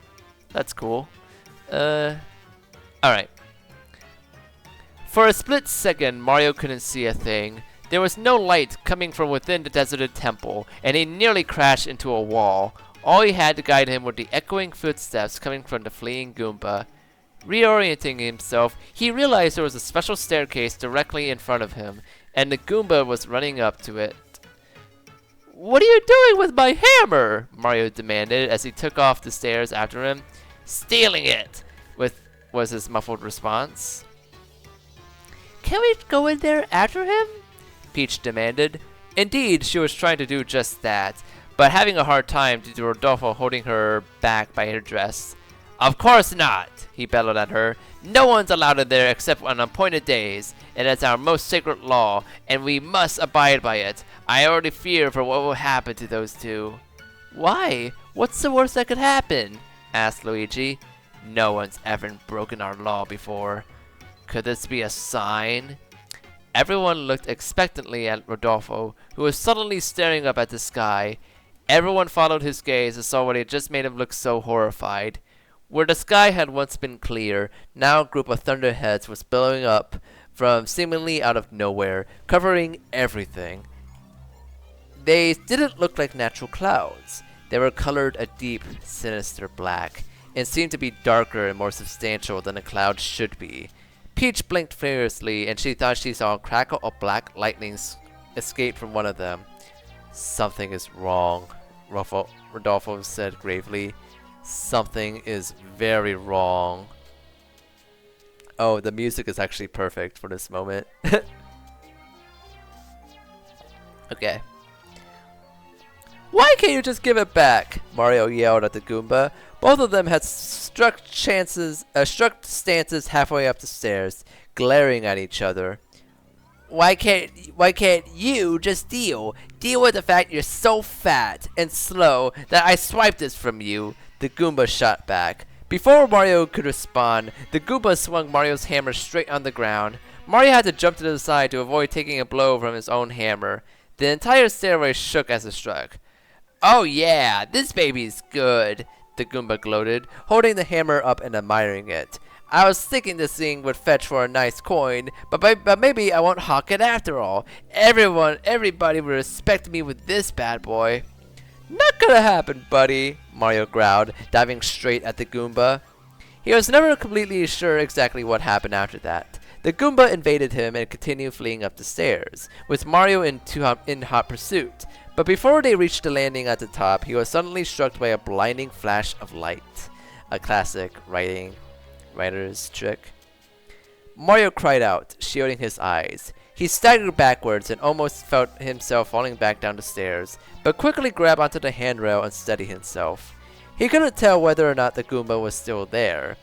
that's cool. Alright. For a split second, Mario couldn't see a thing. There was no light coming from within the deserted temple, and he nearly crashed into a wall. All he had to guide him were the echoing footsteps coming from the fleeing Goomba. Reorienting himself, he realized there was a special staircase directly in front of him, and the Goomba was running up to it. What are you doing with my hammer? Mario demanded as he took off the stairs after him. Stealing it, was his muffled response. Can we go in there after him? Peach demanded. Indeed, she was trying to do just that, but having a hard time due to Rodolfo holding her back by her dress. Of course not, he bellowed at her. No one's allowed in there except on appointed days. It is our most sacred law, and we must abide by it. I already fear for what will happen to those two. Why? What's the worst that could happen? Asked Luigi. No one's ever broken our law before. Could this be a sign? Everyone looked expectantly at Rodolfo, who was suddenly staring up at the sky. Everyone followed his gaze and saw what had just made him look so horrified. Where the sky had once been clear, now a group of thunderheads was billowing up from seemingly out of nowhere, covering everything. They didn't look like natural clouds. They were colored a deep, sinister black, and seemed to be darker and more substantial than a cloud should be. Peach blinked furiously, and she thought she saw a crackle of black lightning escape from one of them. Something is wrong, Rodolfo said gravely. Something is very wrong. Oh, the music is actually perfect for this moment. Okay. Why can't you just give it back? Mario yelled at the Goomba. Both of them had struck stances halfway up the stairs, glaring at each other. Why can't you just deal with the fact you're so fat and slow that I swiped this from you? The Goomba shot back. Before Mario could respond, the Goomba swung Mario's hammer straight on the ground. Mario had to jump to the side to avoid taking a blow from his own hammer. The entire stairway shook as it struck. Oh yeah, this baby's good, the Goomba gloated, holding the hammer up and admiring it. I was thinking this thing would fetch for a nice coin, but maybe I won't hawk it after all. Everybody will respect me with this bad boy. Not gonna happen, buddy, Mario growled, diving straight at the Goomba. He was never completely sure exactly what happened after that. The Goomba invaded him and continued fleeing up the stairs, with Mario in hot pursuit. But before they reached the landing at the top, he was suddenly struck by a blinding flash of light. A classic writer's trick. Mario cried out, shielding his eyes. He staggered backwards and almost felt himself falling back down the stairs, but quickly grabbed onto the handrail and steadied himself. He couldn't tell whether or not the Goomba was still there.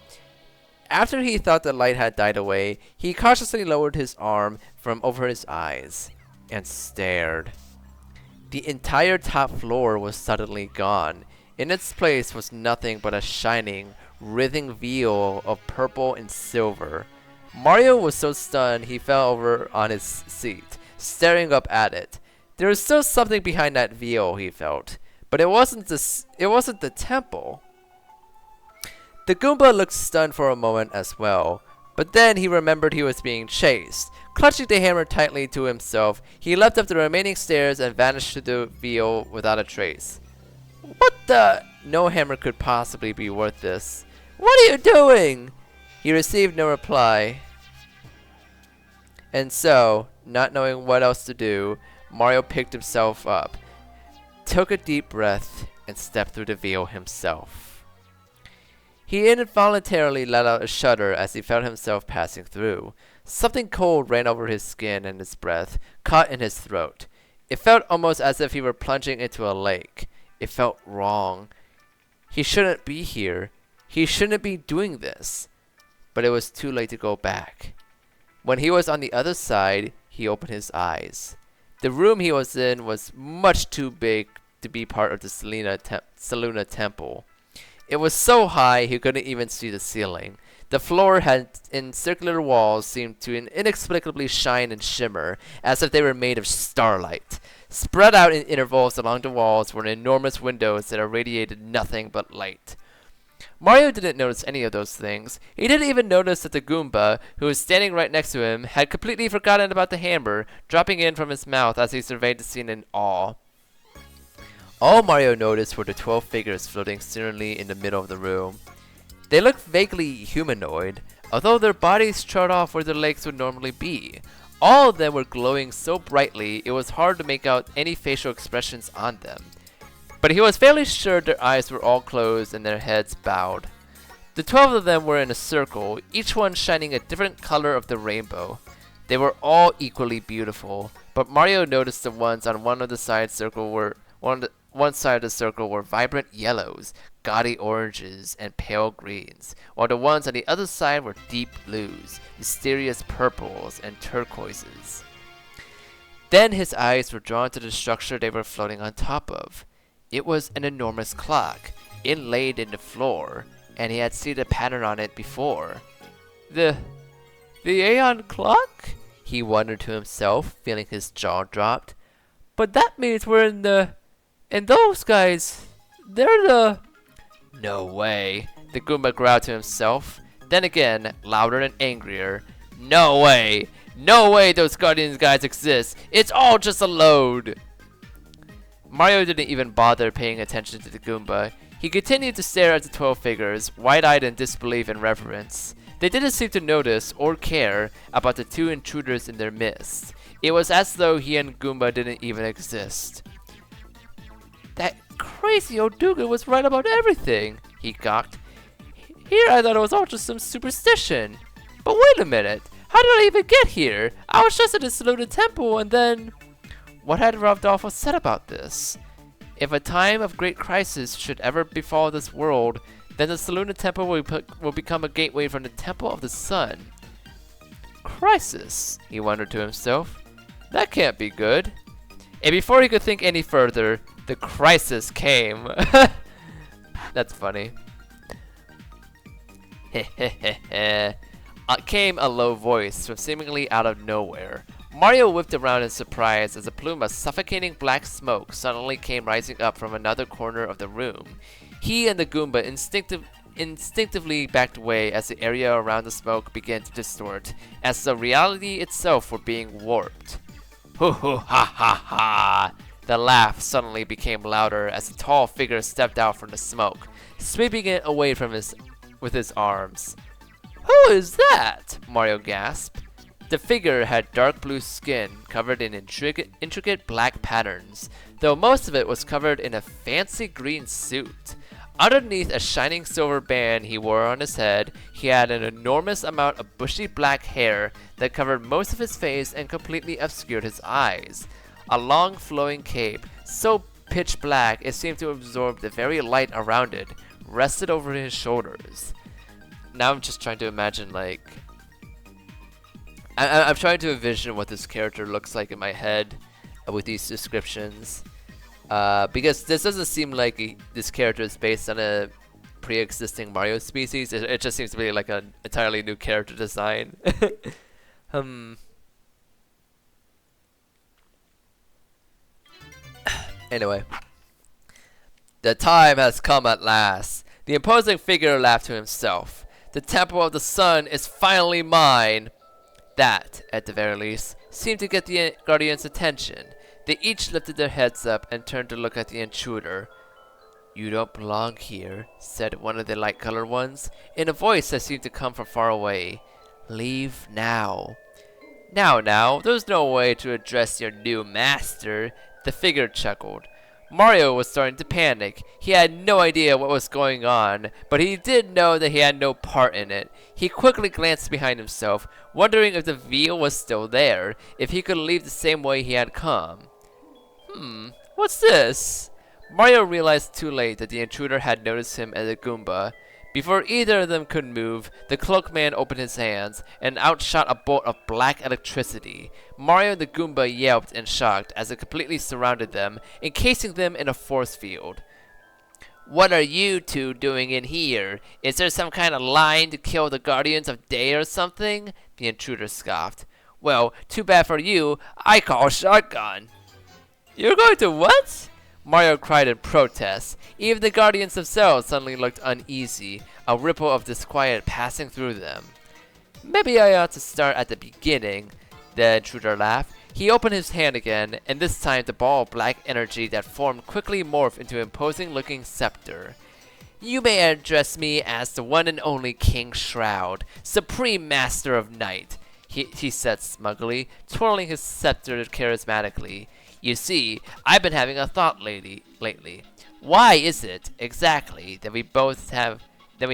After he thought the light had died away, he cautiously lowered his arm from over his eyes and stared. The entire top floor was suddenly gone. In its place was nothing but a shining, writhing veil of purple and silver. Mario was so stunned he fell over on his seat, staring up at it. There was still something behind that veil, he felt, but it wasn't the temple. The Goomba looked stunned for a moment as well, but then he remembered he was being chased. Clutching the hammer tightly to himself, he leapt up the remaining stairs and vanished through the veil without a trace. What the? No hammer could possibly be worth this. What are you doing? He received no reply. And so, not knowing what else to do, Mario picked himself up, took a deep breath, and stepped through the veil himself. He involuntarily let out a shudder as he felt himself passing through. Something cold ran over his skin and his breath caught in his throat. It felt almost as if he were plunging into a lake. It felt wrong. He shouldn't be here. He shouldn't be doing this. But it was too late to go back. When he was on the other side, he opened his eyes. The room he was in was much too big to be part of the Selûne Temple. It was so high he couldn't even see the ceiling. The floor had in circular walls seemed to inexplicably shine and shimmer, as if they were made of starlight. Spread out in intervals along the walls were enormous windows that irradiated nothing but light. Mario didn't notice any of those things. He didn't even notice that the Goomba, who was standing right next to him, had completely forgotten about the hammer, dropping in from his mouth as he surveyed the scene in awe. All Mario noticed were the 12 figures floating serenely in the middle of the room. They looked vaguely humanoid, although their bodies trod off where their legs would normally be. All of them were glowing so brightly it was hard to make out any facial expressions on them. But he was fairly sure their eyes were all closed and their heads bowed. The 12 of them were in a circle, each one shining a different color of the rainbow. They were all equally beautiful, but Mario noticed the ones on one side of the circle were vibrant yellows, gaudy oranges, and pale greens, while the ones on the other side were deep blues, mysterious purples, and turquoises. Then his eyes were drawn to the structure they were floating on top of. It was an enormous clock, inlaid in the floor, and he had seen a pattern on it before. The Aeon clock? He wondered to himself, feeling his jaw dropped. But that means we're in the... And those guys, they're the... No way, the Goomba growled to himself. Then again, louder and angrier. No way! No way those Guardians guys exist! It's all just a load! Mario didn't even bother paying attention to the Goomba. He continued to stare at the 12 figures, wide-eyed in disbelief and reverence. They didn't seem to notice or care about the two intruders in their midst. It was as though he and Goomba didn't even exist. That crazy old Dugan was right about everything, he gawked. Here I thought it was all just some superstition. But wait a minute, how did I even get here? I was just at the Selûne Temple and then... What had Rodolfo said about this? If a time of great crisis should ever befall this world, then the Selûne Temple will become a gateway from the Temple of the Sun. Crisis, he wondered to himself. That can't be good. And before he could think any further, the crisis came. That's funny. Came a low voice from seemingly out of nowhere. Mario whipped around in surprise as a plume of suffocating black smoke suddenly came rising up from another corner of the room. He and the Goomba instinctively backed away as the area around the smoke began to distort, as though reality itself were being warped. Hoo hoo ha ha ha! The laugh suddenly became louder as a tall figure stepped out from the smoke, sweeping it away from with his arms. Who is that? Mario gasped. The figure had dark blue skin covered in intricate black patterns, though most of it was covered in a fancy green suit. Underneath a shining silver band he wore on his head, he had an enormous amount of bushy black hair that covered most of his face and completely obscured his eyes. A long flowing cape, so pitch black it seemed to absorb the very light around it, rested over his shoulders. Now I'm just trying to imagine, like, I'm trying to envision what this character looks like in my head with these descriptions. Because this doesn't seem like this character is based on a pre-existing Mario species. It just seems to be like an entirely new character design. Anyway. The time has come at last. The imposing figure laughed to himself. The Temple of the Sun is finally mine. That, at the very least, seemed to get the Guardians' attention. They each lifted their heads up and turned to look at the intruder. "You don't belong here," said one of the light-colored ones, in a voice that seemed to come from far away. "Leave now." Now, there's no way to address your new master," the figure chuckled. Mario was starting to panic. He had no idea what was going on, but he did know that he had no part in it. He quickly glanced behind himself, wondering if the veil was still there, if he could leave the same way he had come. What's this? Mario realized too late that the intruder had noticed him as a Goomba. Before either of them could move, the cloak man opened his hands and outshot a bolt of black electricity. Mario and the Goomba yelped in shock as it completely surrounded them, encasing them in a force field. "What are you two doing in here? Is there some kind of line to kill the Guardians of Day or something?" the intruder scoffed. "Well, too bad for you. I call shotgun." "You're going to what?" Mario cried in protest. Even the Guardians themselves suddenly looked uneasy, a ripple of disquiet passing through them. "Maybe I ought to start at the beginning," the intruder laughed. He opened his hand again, and this time the ball of black energy that formed quickly morphed into an imposing-looking scepter. "You may address me as the one and only King Shroud, Supreme Master of Night," he said smugly, twirling his scepter charismatically. "You see, I've been having a thought lately. Why is it, exactly, that we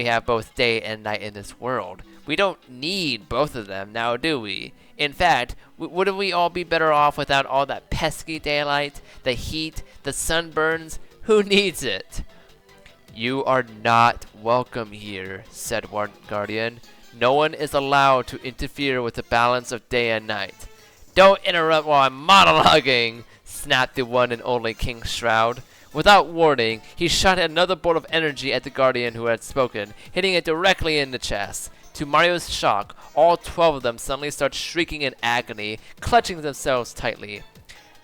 have both day and night in this world? We don't need both of them now, do we? In fact, wouldn't we all be better off without all that pesky daylight, the heat, the sunburns? Who needs it?" "You are not welcome here," said one guardian. "No one is allowed to interfere with the balance of day and night." "Don't interrupt while I'm monologuing," snapped the one and only King Shroud. Without warning, he shot another bolt of energy at the Guardian who had spoken, hitting it directly in the chest. To Mario's shock, all 12 of them suddenly start shrieking in agony, clutching themselves tightly.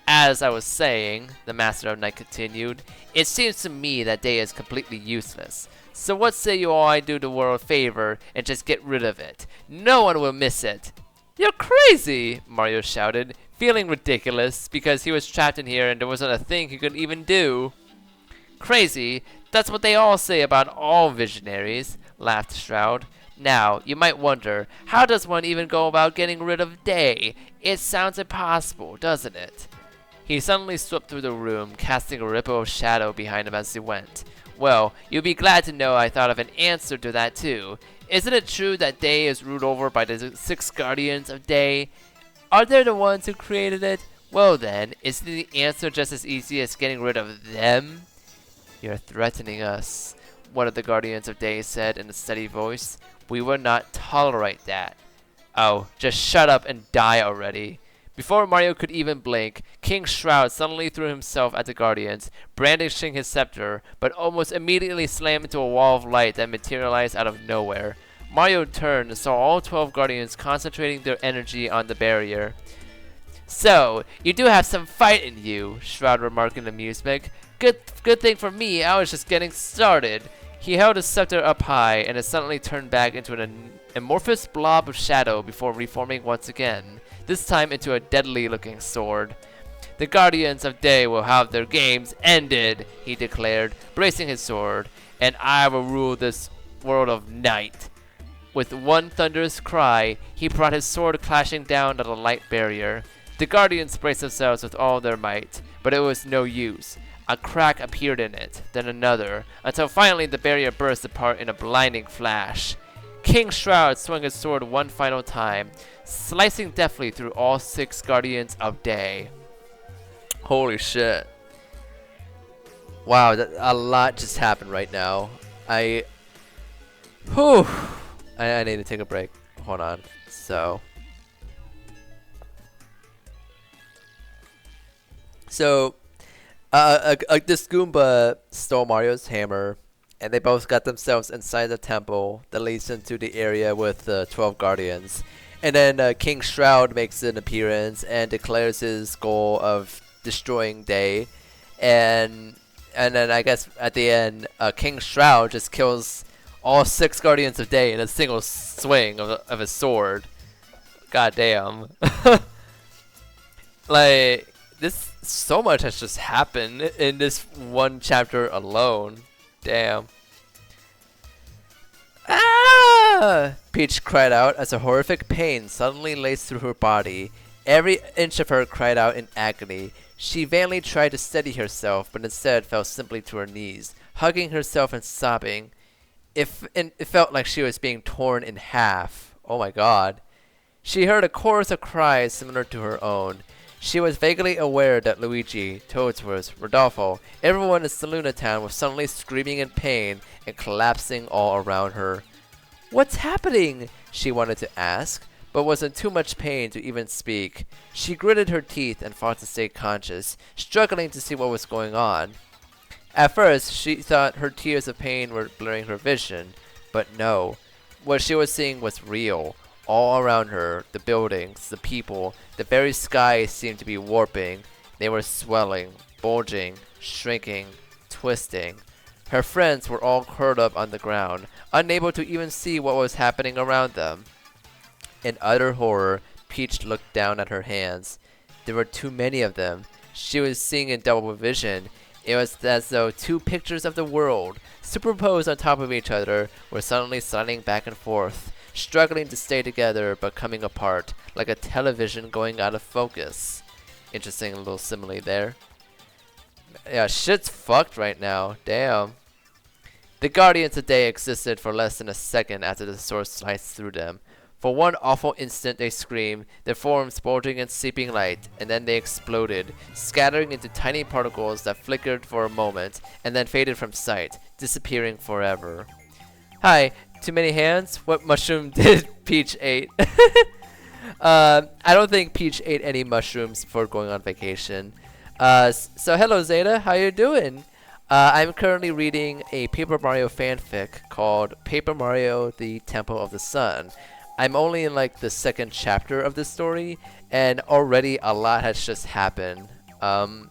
"As I was saying," the Master of Night continued, "it seems to me that day is completely useless. So what say you all I do the world a favor and just get rid of it? No one will miss it." "You're crazy!" Mario shouted, feeling ridiculous because he was trapped in here and there wasn't a thing he could even do. "Crazy? That's what they all say about all visionaries," laughed Shroud. "Now, you might wonder, how does one even go about getting rid of day? It sounds impossible, doesn't it?" He suddenly swept through the room, casting a ripple of shadow behind him as he went. "Well, you'll be glad to know I thought of an answer to that too. Isn't it true that day is ruled over by the 6 Guardians of Day? Are they the ones who created it? Well then, isn't the answer just as easy as getting rid of them?" "You're threatening us," one of the Guardians of Day said in a steady voice. "We will not tolerate that." "Oh, just shut up and die already." Before Mario could even blink, King Shroud suddenly threw himself at the Guardians, brandishing his scepter, but almost immediately slammed into a wall of light that materialized out of nowhere. Mario turned and saw all 12 Guardians concentrating their energy on the barrier. "So, you do have some fight in you," Shroud remarked in amusement. Good thing for me, I was just getting started." He held his scepter up high, and it suddenly turned back into an amorphous blob of shadow before reforming once again, this time into a deadly-looking sword. "The Guardians of Day will have their games ended," he declared, bracing his sword, "and I will rule this world of night." With one thunderous cry, he brought his sword clashing down on the light barrier. The Guardians braced themselves with all their might, but it was no use. A crack appeared in it, then another, until finally the barrier burst apart in a blinding flash. King Shroud swung his sword one final time, slicing deftly through all 6 Guardians of Day. Holy shit. Wow, a lot just happened right now. Whew. I need to take a break. Hold on. So this Goomba stole Mario's hammer, and they both got themselves inside the temple that leads into the area with the 12 guardians. And then King Shroud makes an appearance and declares his goal of destroying Day. And then I guess at the end, King Shroud just kills all 6 Guardians of Day in a single swing of his sword. God damn. Like, so much has just happened in this one chapter alone. Damn. Ah! Peach cried out as a horrific pain suddenly laced through her body. Every inch of her cried out in agony. She vainly tried to steady herself, but instead fell simply to her knees, hugging herself and sobbing. It felt like she was being torn in half. Oh my god. She heard a chorus of cries similar to her own. She was vaguely aware that Luigi, Toadsworth, Rodolfo, everyone in Saluna Town was suddenly screaming in pain and collapsing all around her. "What's happening?" she wanted to ask, but was in too much pain to even speak. She gritted her teeth and fought to stay conscious, struggling to see what was going on. At first, she thought her tears of pain were blurring her vision, but no. What she was seeing was real. All around her, the buildings, the people, the very sky seemed to be warping. They were swelling, bulging, shrinking, twisting. Her friends were all curled up on the ground, unable to even see what was happening around them. In utter horror, Peach looked down at her hands. There were too many of them. She was seeing in double vision. It was as though 2 pictures of the world, superposed on top of each other, were suddenly sliding back and forth, struggling to stay together but coming apart, like a television going out of focus. Interesting little simile there. Yeah, shit's fucked right now. Damn. The Guardians of Day existed for less than a second after the sword sliced through them. For one awful instant they screamed, their forms bulging in seeping light, and then they exploded, scattering into tiny particles that flickered for a moment, and then faded from sight, disappearing forever. Hi, too many hands? What mushroom did Peach ate? I don't think Peach ate any mushrooms before going on vacation. So hello Zeta, how you doing? I'm currently reading a Paper Mario fanfic called Paper Mario: The Temple of the Sun. I'm only in like the 2nd chapter of this story, and already a lot has just happened. I'm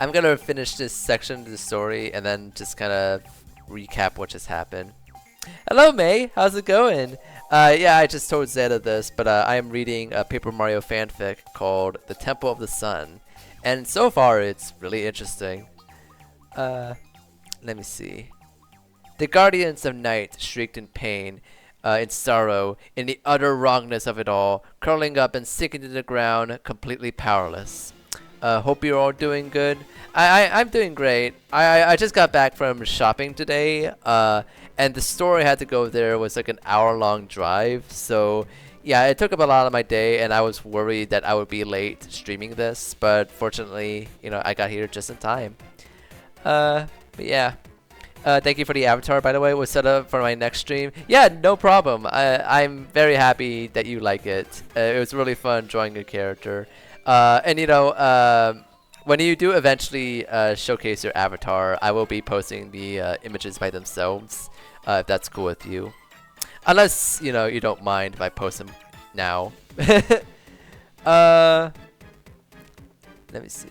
gonna finish this section of the story and then just kind of recap what just happened. Hello May, how's it going? Yeah, I just told Zeta this, but I am reading a Paper Mario fanfic called The Temple of the Sun, and so far it's really interesting. Let me see. The Guardians of Night shrieked in pain, in sorrow, in the utter wrongness of it all, curling up and sinking to the ground, completely powerless. Hope you're all doing good. I'm doing great. I just got back from shopping today, and the store I had to go there was like an hour-long drive, so yeah, it took up a lot of my day, and I was worried that I would be late streaming this, but fortunately, you know, I got here just in time. But yeah. Thank you for the avatar, by the way. It was set up for my next stream. Yeah, no problem. I'm very happy that you like it. It was really fun drawing your character. And you know, when you do eventually showcase your avatar, I will be posting the images by themselves, if that's cool with you. Unless, you know, you don't mind if I post them now. Let me see.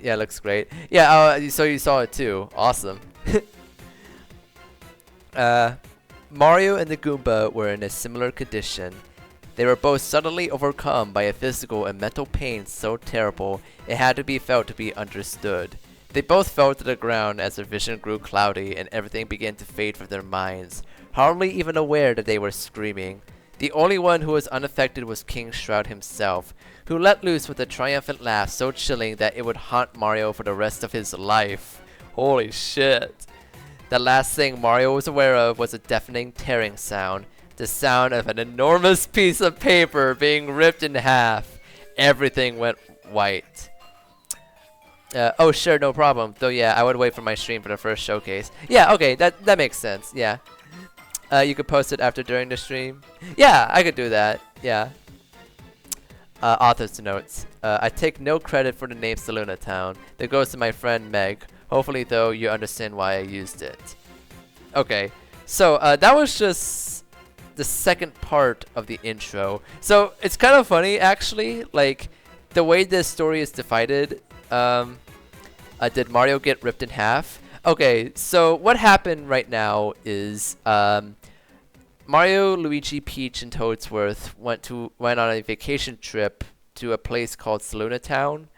Yeah, it looks great. Yeah, so you saw it too. Awesome. Mario and the Goomba were in a similar condition. They were both suddenly overcome by a physical and mental pain so terrible it had to be felt to be understood. They both fell to the ground as their vision grew cloudy and everything began to fade from their minds, hardly even aware that they were screaming. The only one who was unaffected was King Shroud himself, who let loose with a triumphant laugh so chilling that it would haunt Mario for the rest of his life. Holy shit. The last thing Mario was aware of was a deafening tearing sound, the sound of an enormous piece of paper being ripped in half. Everything went white. Oh sure, no problem. Though yeah, I would wait for my stream for the first showcase. Yeah, okay, that makes sense. Yeah. You could post it after during the stream. Yeah, I could do that. Yeah. Author's notes. I take no credit for the name Saluna Town. That goes to my friend Meg. Hopefully, though, you understand why I used it. Okay, so that was just the second part of the intro. So it's kind of funny, actually, like the way this story is divided. Did Mario get ripped in half? Okay, so what happened right now is Mario, Luigi, Peach, and Toadsworth went on a vacation trip to a place called Saluna Town.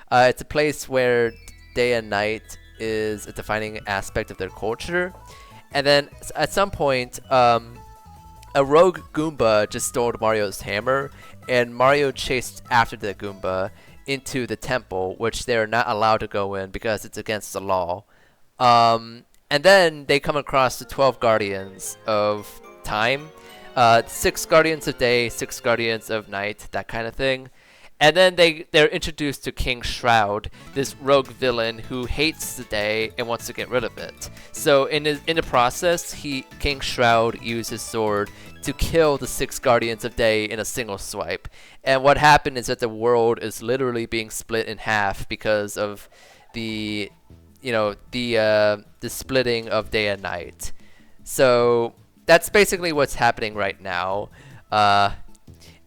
It's a place where day and night is a defining aspect of their culture. And then at some point, a rogue Goomba just stole Mario's hammer, and Mario chased after the Goomba into the temple, which they're not allowed to go in because it's against the law. And then they come across the 12 Guardians of Time. 6 Guardians of Day, 6 Guardians of Night, that kind of thing. And then they're introduced to King Shroud, this rogue villain who hates the day and wants to get rid of it. So in the process, King Shroud used his sword to kill the 6 Guardians of Day in a single swipe. And what happened is that the world is literally being split in half because of the splitting of day and night. So that's basically what's happening right now.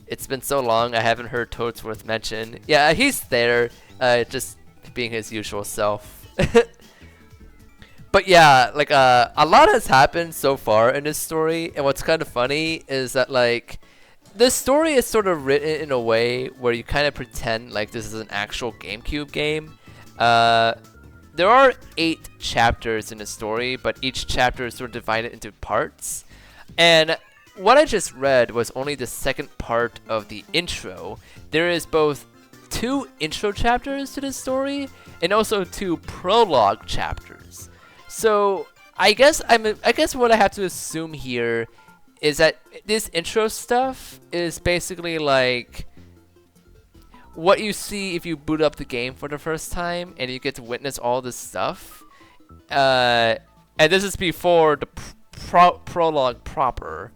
It's been so long I haven't heard Toadsworth mention. Yeah, he's there, just being his usual self. But yeah, like a lot has happened so far in this story, and what's kind of funny is that like this story is sort of written in a way where you kind of pretend like this is an actual GameCube game. There are 8 chapters in the story, but each chapter is sort of divided into parts. And what I just read was only the second part of the intro. There is both 2 intro chapters to this story and also 2 prologue chapters. So I guess what I have to assume here is that this intro stuff is basically like what you see if you boot up the game for the first time and you get to witness all this stuff. And this is before the prologue proper.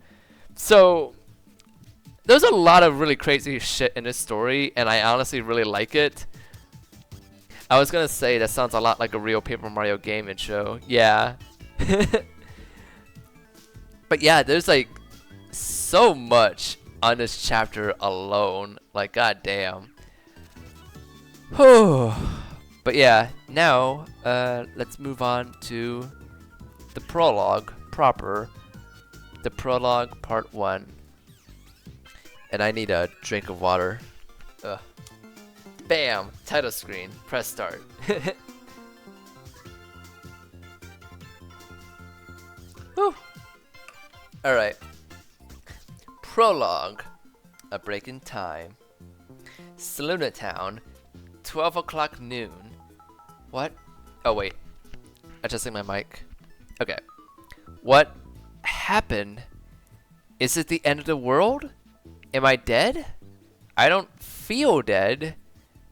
So there's a lot of really crazy shit in this story, and I honestly really like it. I was gonna say that sounds a lot like a real Paper Mario game intro. Yeah. But yeah, there's like so much on this chapter alone. Like, goddamn. But yeah, now let's move on to the prologue proper. The prologue part 1. And I need a drink of water. Ugh. Bam! Title screen. Press start. Whew. Alright. Prologue. A break in time. Saluna Town. 12 o'clock noon. What? Oh wait. Adjusting my mic. Okay. What happened? Is it the end of the world? Am I dead? I don't feel dead.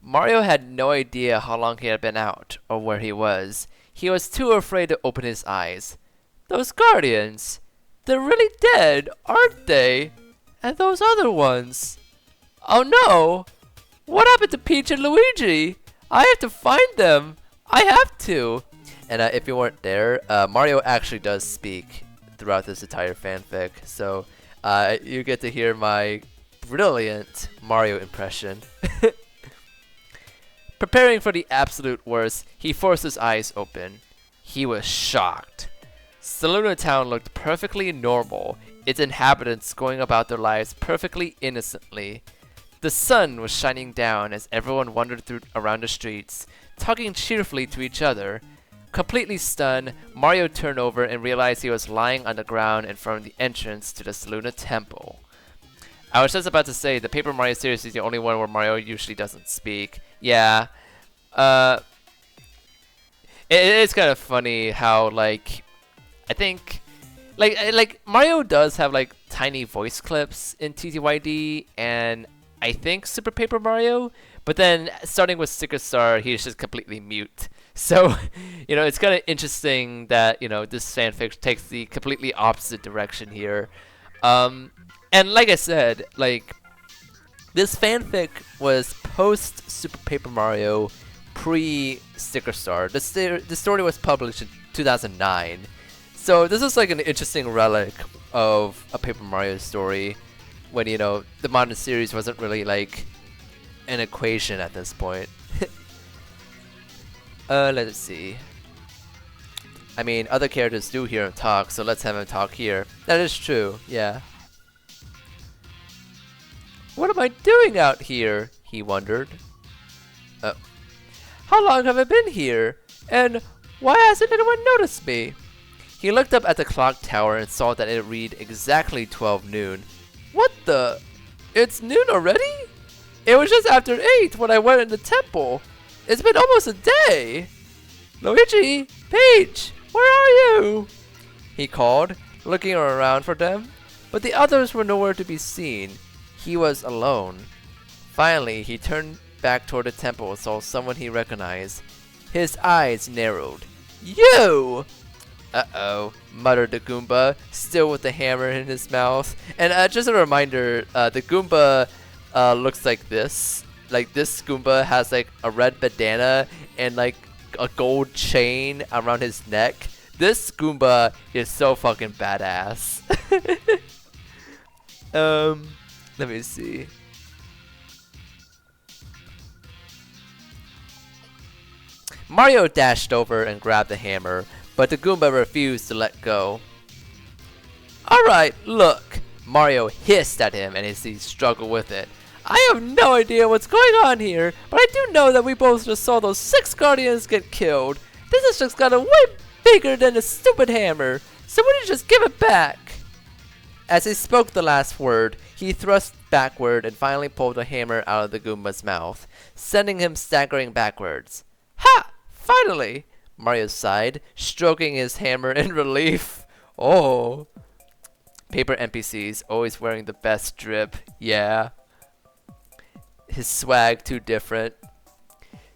Mario had no idea how long he had been out or where he was. He was too afraid to open his eyes. Those Guardians, they're really dead, aren't they? And those other ones. Oh no! What happened to Peach and Luigi? I have to find them. I have to. And if you weren't there, Mario actually does speak throughout this entire fanfic. So you get to hear my brilliant Mario impression. Preparing for the absolute worst, he forced his eyes open. He was shocked. Saluna Town looked perfectly normal, its inhabitants going about their lives perfectly innocently. The sun was shining down as everyone wandered around the streets, talking cheerfully to each other. Completely stunned, Mario turned over and realized he was lying on the ground in front of the entrance to the Saluna Temple. I was just about to say the Paper Mario series is the only one where Mario usually doesn't speak. Yeah. Uh, it is kind of funny how like I think like Mario does have like tiny voice clips in TTYD and I think Super Paper Mario, but then starting with Sticker Star, he's just completely mute. So, it's kind of interesting that this fanfic takes the completely opposite direction here. And like I said, like this fanfic was post Super Paper Mario, pre Sticker Star. The story was published in 2009. So this is like an interesting relic of a Paper Mario story when, the modern series wasn't really like an equation at this point. Let's see. I mean, other characters do hear him talk, so let's have him talk here. That is true, yeah. What am I doing out here? He wondered. How long have I been here? And why hasn't anyone noticed me? He looked up at the clock tower and saw that it read exactly 12 noon. What the? It's noon already? It was just after 8 when I went in the temple. It's been almost a day. Luigi, Peach, where are you? He called, looking around for them, but the others were nowhere to be seen. He was alone. Finally, he turned back toward the temple and saw someone he recognized. His eyes narrowed. You! Uh-oh, muttered the Goomba, still with the hammer in his mouth. And just a reminder, the Goomba looks like this. Like this Goomba has like a red bandana and like a gold chain around his neck. This Goomba is so fucking badass. Let me see. Mario dashed over and grabbed the hammer, but the Goomba refused to let go. Alright, look! Mario hissed at him and as he struggled with it. I have no idea what's going on here, but I do know that we both just saw those 6 Guardians get killed. This has just gotten way bigger than a stupid hammer, so why don't you just give it back? As he spoke the last word, he thrust backward and finally pulled the hammer out of the Goomba's mouth, sending him staggering backwards. Ha! Finally! Mario sighed, stroking his hammer in relief. Oh. Paper NPCs, always wearing the best drip. Yeah. His swag too different.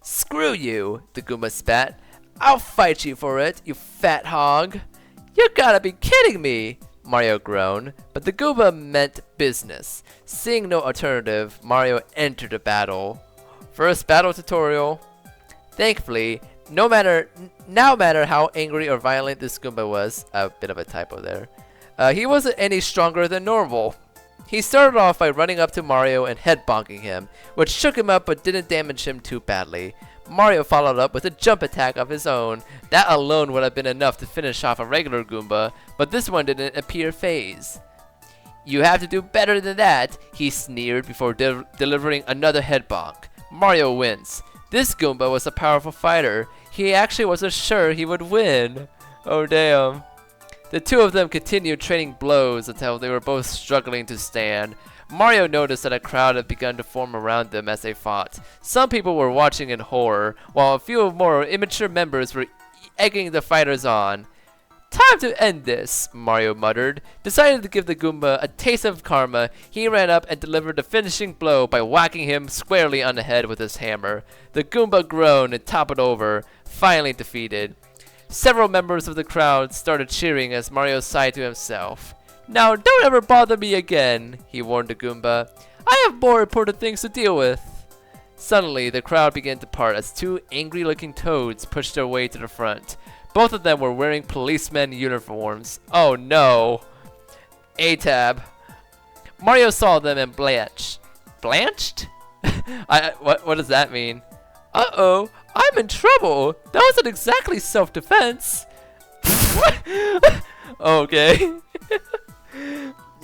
Screw you, the Goomba spat. I'll fight you for it, you fat hog. You gotta be kidding me, Mario groaned, but the Goomba meant business. Seeing no alternative, Mario entered the battle. First battle tutorial. Thankfully, no matter how angry or violent this Goomba was, a bit of a typo there, he wasn't any stronger than normal. He started off by running up to Mario and head-bonking him, which shook him up but didn't damage him too badly. Mario followed up with a jump attack of his own. That alone would have been enough to finish off a regular Goomba, but this one didn't appear phased. You have to do better than that, he sneered before delivering another head bonk. Mario wins. This Goomba was a powerful fighter. He actually wasn't sure he would win. Oh damn. The two of them continued trading blows until they were both struggling to stand. Mario noticed that a crowd had begun to form around them as they fought. Some people were watching in horror, while a few more immature members were egging the fighters on. Time to end this, Mario muttered. Deciding to give the Goomba a taste of karma, he ran up and delivered the finishing blow by whacking him squarely on the head with his hammer. The Goomba groaned and toppled over, finally defeated. Several members of the crowd started cheering as Mario sighed to himself. Now don't ever bother me again, he warned the Goomba. I have more important things to deal with. Suddenly, the crowd began to part as 2 angry-looking toads pushed their way to the front. Both of them were wearing policemen uniforms. Oh no. A-tab. Mario saw them and blanched. Blanched? What does that mean? Uh-oh, I'm in trouble. That wasn't exactly self-defense. Okay.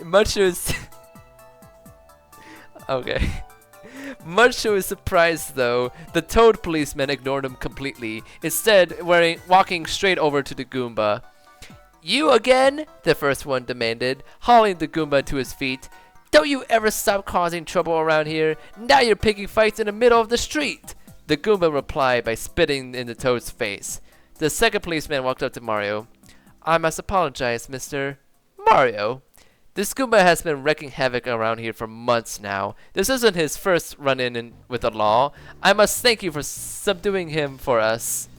Much to his okay. Much to his surprise, though, the Toad policeman ignored him completely, instead walking straight over to the Goomba. You again? The first one demanded, hauling the Goomba to his feet. Don't you ever stop causing trouble around here. Now you're picking fights in the middle of the street. The Goomba replied by spitting in the Toad's face. The second policeman walked up to Mario. I must apologize, Mr. Mario. This Goomba has been wreaking havoc around here for months now. This isn't his first run-in with the law. I must thank you for subduing him for us.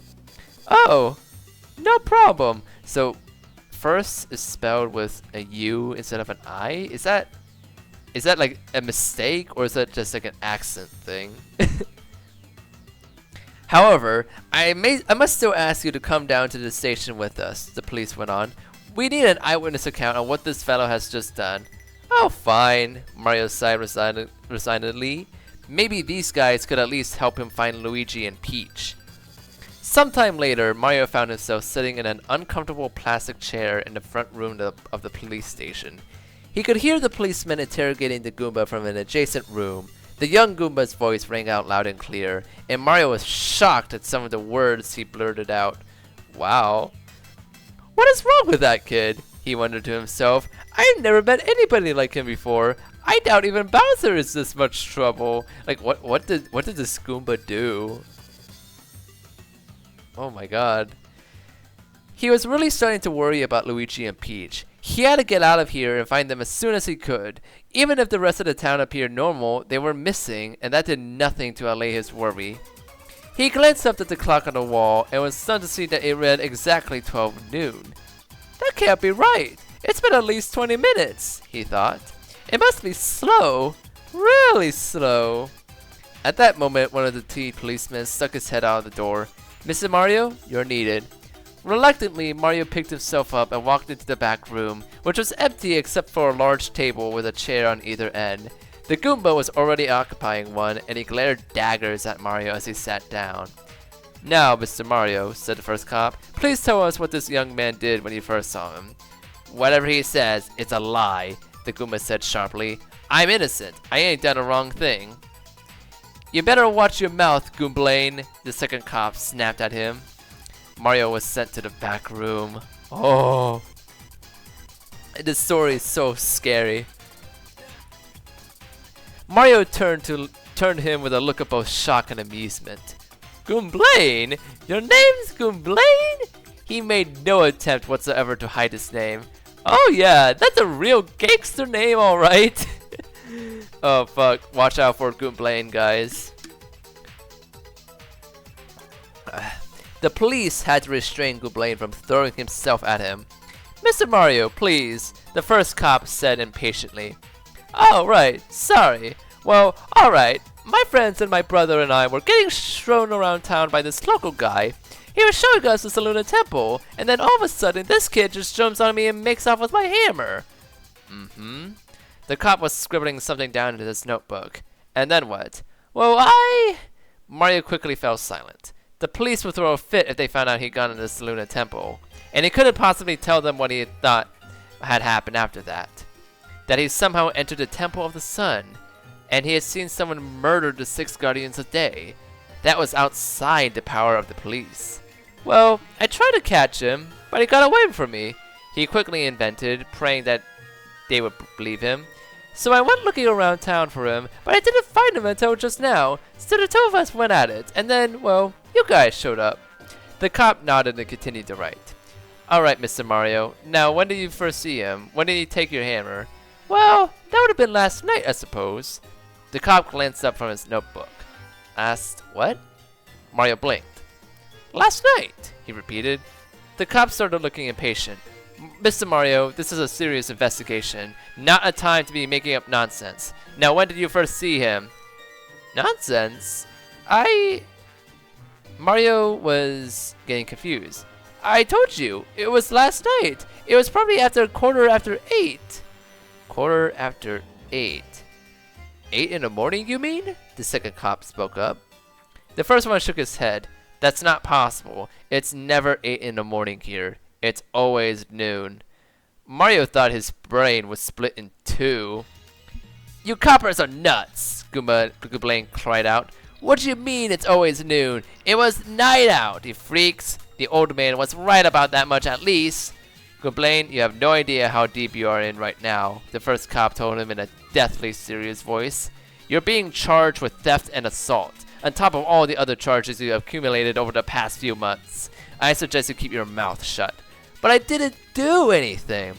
Oh, no problem. So, first is spelled with a U instead of an I? Is that like a mistake, or is that just like an accent thing? However, I must still ask you to come down to the station with us, the police went on. We need an eyewitness account on what this fellow has just done. Oh, fine, Mario sighed resignedly. Maybe these guys could at least help him find Luigi and Peach. Sometime later, Mario found himself sitting in an uncomfortable plastic chair in the front room of the police station. He could hear the policeman interrogating the Goomba from an adjacent room. The young Goomba's voice rang out loud and clear, and Mario was shocked at some of the words he blurted out. Wow. What is wrong with that kid? He wondered to himself. I've never met anybody like him before. I doubt even Bowser is this much trouble. Like, what did this Goomba do? Oh my god. He was really starting to worry about Luigi and Peach. He had to get out of here and find them as soon as he could. Even if the rest of the town appeared normal, they were missing, and that did nothing to allay his worry. He glanced up at the clock on the wall and was stunned to see that it read exactly 12 noon. That can't be right. It's been at least 20 minutes, he thought. It must be slow. Really slow. At that moment, one of the two policemen stuck his head out of the door. Mr. Mario, you're needed. Reluctantly, Mario picked himself up and walked into the back room, which was empty except for a large table with a chair on either end. The Goomba was already occupying one, and he glared daggers at Mario as he sat down. Now, Mr. Mario, said the first cop, please tell us what this young man did when you first saw him. Whatever he says, it's a lie, the Goomba said sharply. I'm innocent. I ain't done a wrong thing. You better watch your mouth, Goomblain, the second cop snapped at him. Mario was sent to the back room. Oh. This story is so scary. Mario turned him with a look of both shock and amusement. Goomblain? Your name's Goomblain? He made no attempt whatsoever to hide his name. Oh yeah, that's a real gangster name, alright. Oh fuck, watch out for Goomblain, guys. The police had to restrain Goomblain from throwing himself at him. Mr. Mario, please, the first cop said impatiently. Oh, right, sorry. Well, alright. My friends and my brother and I were getting thrown around town by this local guy. He was showing us the Seluna Temple, and then all of a sudden this kid just jumps on me and makes off with my hammer. Mm-hmm. The cop was scribbling something down into his notebook. And then what? Well, Mario quickly fell silent. The police would throw a fit if they found out he'd gone into the Seluna Temple, and he couldn't possibly tell them what he thought had happened after that. That he somehow entered the Temple of the Sun, and he had seen someone murder the 6 Guardians a day. That was outside the power of the police. Well, I tried to catch him, but he got away from me, he quickly invented, praying that they would believe him. So I went looking around town for him, but I didn't find him until just now. So the two of us went at it, and then, well, you guys showed up. The cop nodded and continued to write. Alright, Mr. Mario. Now, when did you first see him? When did he take your hammer? Well, that would have been last night, I suppose. The cop glanced up from his notebook. Asked, what? Mario blinked. Last night, he repeated. The cop started looking impatient. Mr. Mario, this is a serious investigation. Not a time to be making up nonsense. Now, when did you first see him? Nonsense? Mario was getting confused. I told you, it was last night. It was probably after 8:15. 8:15? 8 in the morning, you mean? The second cop spoke up. The first one shook his head. That's not possible. It's never 8 in the morning here. It's always noon. Mario thought his brain was split in two. You coppers are nuts, Goomblain cried out. What do you mean it's always noon? It was night out, you freaks. The old man was right about that much at least. Gwynplaine, you have no idea how deep you are in right now, the first cop told him in a deathly serious voice. You're being charged with theft and assault, on top of all the other charges you have accumulated over the past few months. I suggest you keep your mouth shut. But I didn't do anything.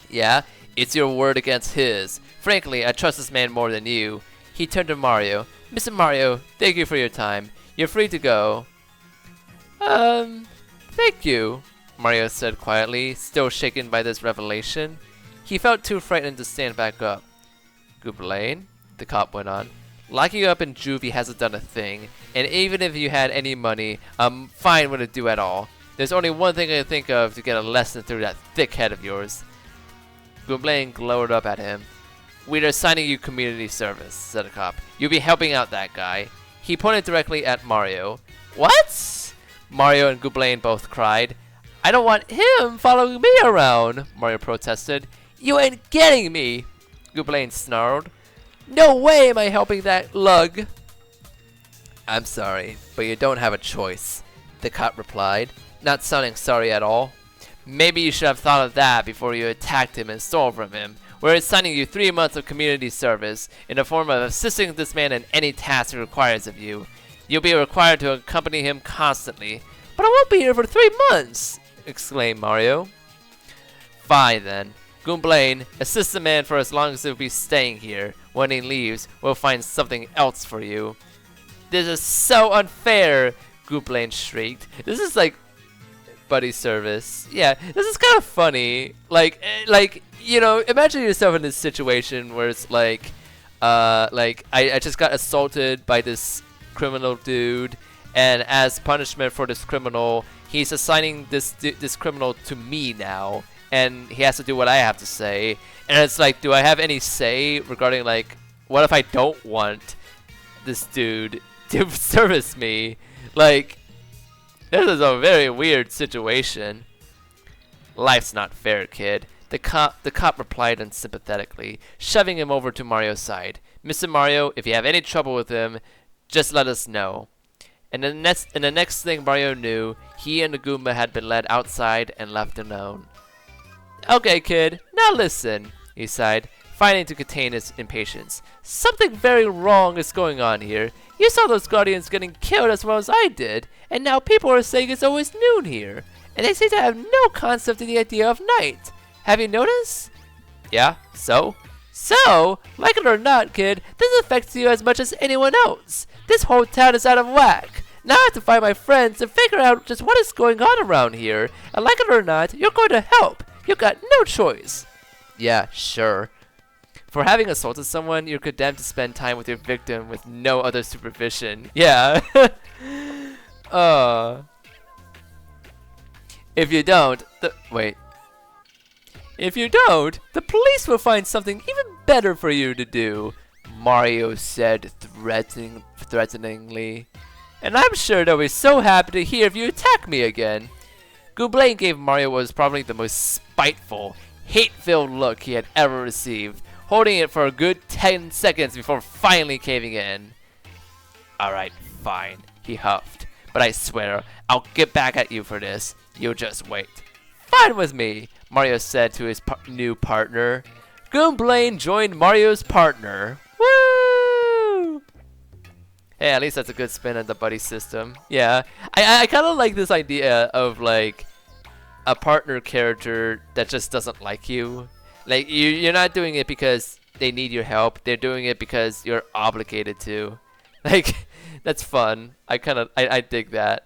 Yeah, it's your word against his. Frankly, I trust this man more than you. He turned to Mario. Mr. Mario, thank you for your time. You're free to go. Thank you, Mario said quietly, still shaken by this revelation. He felt too frightened to stand back up. Gwynplaine, the cop went on, locking you up in juvie hasn't done a thing, and even if you had any money, I'm fine with it do at all. There's only one thing I can think of to get a lesson through that thick head of yours. Gwynplaine glowered up at him. We're assigning you community service, said the cop. You'll be helping out that guy. He pointed directly at Mario. What? Mario and Gwynplaine both cried. I don't want him following me around, Mario protested. You ain't getting me, Gwynplaine snarled. No way am I helping that lug. I'm sorry, but you don't have a choice, the cop replied, not sounding sorry at all. Maybe you should have thought of that before you attacked him and stole from him. We're assigning you 3 months of community service in the form of assisting this man in any task he requires of you. You'll be required to accompany him constantly. But I won't be here for 3 months, exclaimed Mario. Fine then. Gwynplaine, assist the man for as long as he'll be staying here. When he leaves, we'll find something else for you. This is so unfair, Gwynplaine shrieked. This is like buddy service. Yeah, this is kind of funny. Like, you know, imagine yourself in this situation where it's like I just got assaulted by this criminal dude, and as punishment for this criminal, he's assigning this criminal to me now, and he has to do what I have to say. And it's like, do I have any say regarding, like, what if I don't want this dude to service me? Like, this is a very weird situation. Life's not fair, kid. The cop replied unsympathetically, shoving him over to Mario's side. Mr. Mario, if you have any trouble with him, just let us know. And the next thing Mario knew, he and the Goomba had been led outside and left alone. Okay, kid, now listen, he sighed, fighting to contain his impatience. Something very wrong is going on here. You saw those Guardians getting killed as well as I did, and now people are saying it's always noon here, and they seem to have no concept of the idea of night. Have you noticed? Yeah, so? So, like it or not, kid, this affects you as much as anyone else. This whole town is out of whack. Now I have to find my friends and figure out just what is going on around here. And like it or not, you're going to help. You got no choice. Yeah, sure. For having assaulted someone, you're condemned to spend time with your victim with no other supervision. Yeah. If you don't, If you don't, the police will find something even better for you to do, Mario said threateningly. And I'm sure they'll be so happy to hear if you attack me again. Gwynplaine gave Mario what was probably the most spiteful, hate-filled look he had ever received, holding it for a good 10 seconds before finally caving in. Alright, fine, he huffed. But I swear, I'll get back at you for this. You'll just wait. Fine with me, Mario said to his new partner. Gwynplaine joined Mario's partner. Woo! Hey, at least that's a good spin on the buddy system. Yeah, I kind of like this idea of like a partner character that just doesn't like you. Like you're not doing it because they need your help. They're doing it because you're obligated to. Like, that's fun. I dig that.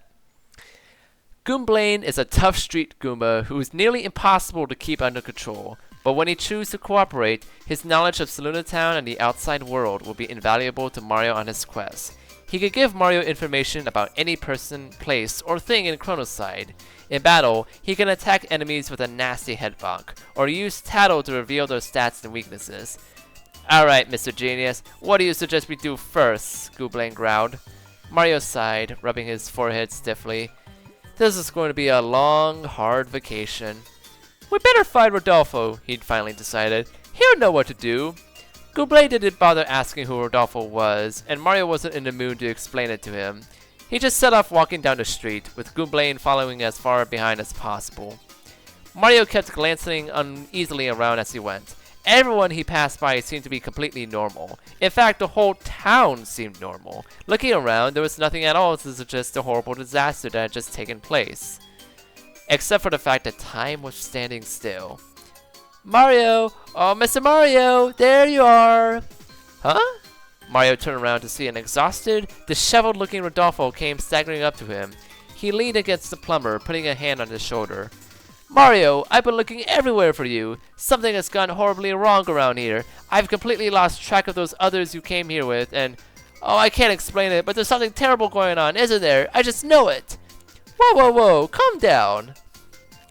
Gwynplaine is a tough street Goomba who is nearly impossible to keep under control. But when he chooses to cooperate, his knowledge of Seluna Town and the outside world will be invaluable to Mario on his quest. He could give Mario information about any person, place, or thing in Chronoside. In battle, he can attack enemies with a nasty headbonk, or use Tattle to reveal their stats and weaknesses. Alright, Mr. Genius, what do you suggest we do first? Gwynplaine growled. Mario sighed, rubbing his forehead stiffly. This is going to be a long, hard vacation. We better find Rodolfo, he'd finally decided. He'll know what to do. Gwynplaine didn't bother asking who Rodolfo was, and Mario wasn't in the mood to explain it to him. He just set off walking down the street, with Gwynplaine following as far behind as possible. Mario kept glancing uneasily around as he went. Everyone he passed by seemed to be completely normal. In fact, the whole town seemed normal. Looking around, there was nothing at all to suggest the horrible disaster that had just taken place. Except for the fact that time was standing still. Mario! Oh, Mr. Mario! There you are! Huh? Mario turned around to see an exhausted, disheveled-looking Rodolfo came staggering up to him. He leaned against the plumber, putting a hand on his shoulder. Mario, I've been looking everywhere for you. Something has gone horribly wrong around here. I've completely lost track of those others you came here with, and... Oh, I can't explain it, but there's something terrible going on, isn't there? I just know it. Whoa, whoa, whoa, calm down,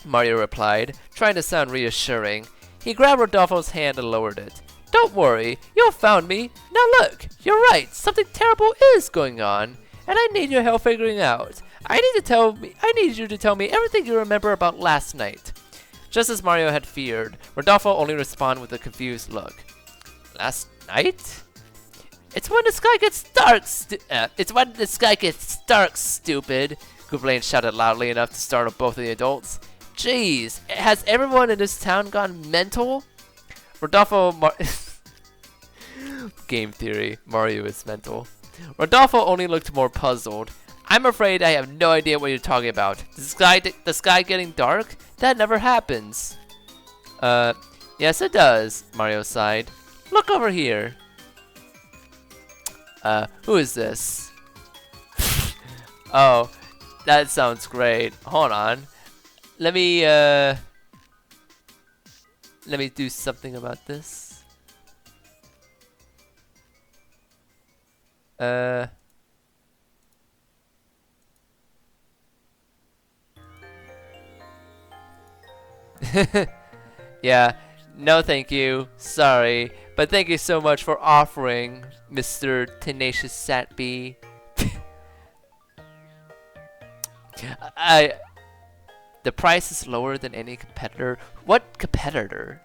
Mario replied, trying to sound reassuring. He grabbed Rodolfo's hand and lowered it. Don't worry, you found me. Now look, you're right, something terrible is going on, and I need your help figuring out. I need you to tell me everything you remember about last night. Just as Mario had feared, Rodolfo only responded with a confused look. Last night? It's when the sky gets dark. It's when the sky gets dark, stupid. Gooblain shouted loudly enough to startle both of the adults. Jeez, has everyone in this town gone mental? Game theory. Mario is mental. Rodolfo only looked more puzzled. I'm afraid I have no idea what you're talking about. The sky getting dark? That never happens. Yes it does, Mario sighed. Look over here. Who is this? Oh, that sounds great. Hold on. Let me do something about this. Yeah, no thank you, sorry, but thank you so much for offering, Mr. Tenacious Satby. The price is lower than any competitor. What competitor?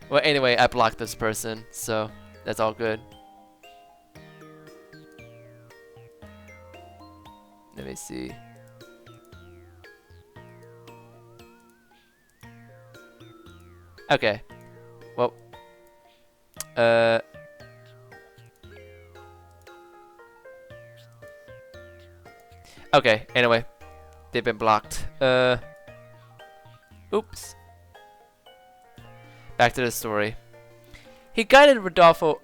Well, anyway, I blocked this person, so that's all good. Let me see. Okay. Well. Okay, anyway. They've been blocked. Oops. Back to the story. He guided Rodolfo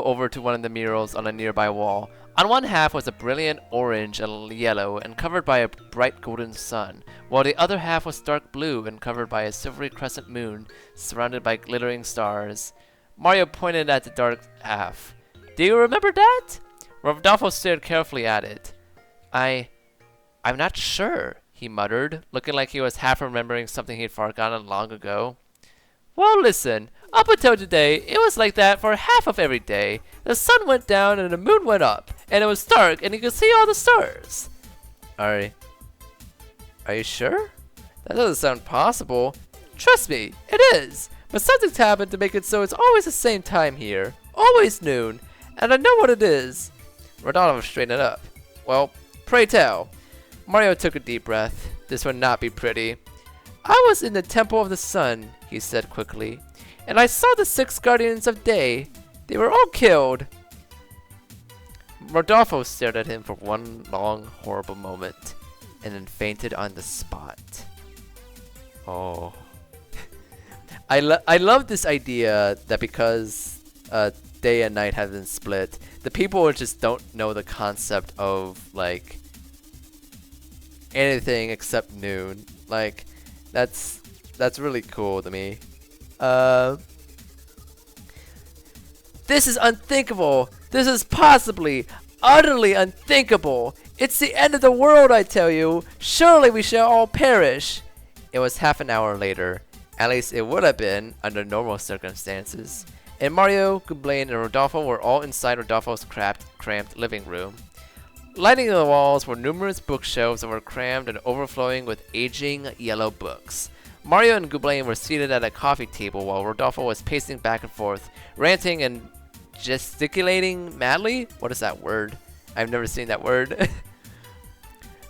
over to one of the murals on a nearby wall. On one half was a brilliant orange and yellow and covered by a bright golden sun, while the other half was dark blue and covered by a silvery crescent moon surrounded by glittering stars. Mario pointed at the dark half. Do you remember that? Rodolfo stared carefully at it. I'm not sure, he muttered, looking like he was half remembering something he'd forgotten long ago. Well, listen. Up until today, it was like that for half of every day. The sun went down and the moon went up, and it was dark and you could see all the stars. Are you sure? That doesn't sound possible. Trust me, it is. But something's happened to make it so it's always the same time here. Always noon. And I know what it is. Rodolfo straightened up. Well, pray tell. Mario took a deep breath. This would not be pretty. I was in the Temple of the Sun, he said quickly, and I saw the 6 Guardians of Day. They were all killed. Rodolfo stared at him for one long, horrible moment, and then fainted on the spot. Oh. I love this idea that because day and night have been split, the people just don't know the concept of like anything except noon. Like that's really cool to me. This is unthinkable. This is possibly, utterly unthinkable. It's the end of the world, I tell you. Surely we shall all perish. It was half an hour later. At least it would have been under normal circumstances. And Mario, Gooblain, and Rodolfo were all inside Rodolfo's cramped living room. Lining the walls were numerous bookshelves that were crammed and overflowing with aging yellow books. Mario and Gooblain were seated at a coffee table while Rodolfo was pacing back and forth, ranting and gesticulating madly? What is that word? I've never seen that word.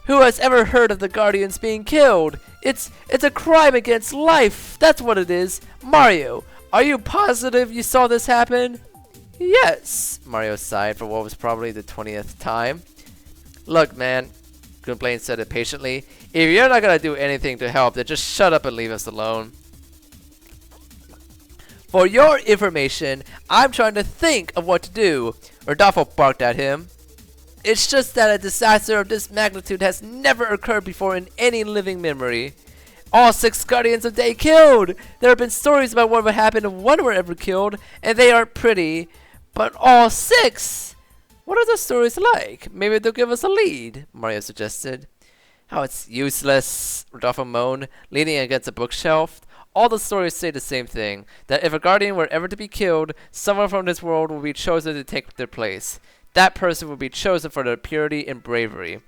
Who has ever heard of the Guardians being killed? It's a crime against life. That's what it is. Mario, are you positive you saw this happen? Yes, Mario sighed for what was probably the 20th time. Look, man, Gwynplaine said impatiently. If you're not gonna do anything to help, then just shut up and leave us alone. For your information, I'm trying to think of what to do. Rodolfo barked at him. It's just that a disaster of this magnitude has never occurred before in any living memory. All 6 Guardians of Day killed! There have been stories about what would happen if one were ever killed, and they aren't pretty. But all 6! What are those stories like? Maybe they'll give us a lead, Mario suggested. Oh, it's useless, Rodolfo moaned, leaning against a bookshelf. All the stories say the same thing, that if a Guardian were ever to be killed, someone from this world will be chosen to take their place. That person will be chosen for their purity and bravery.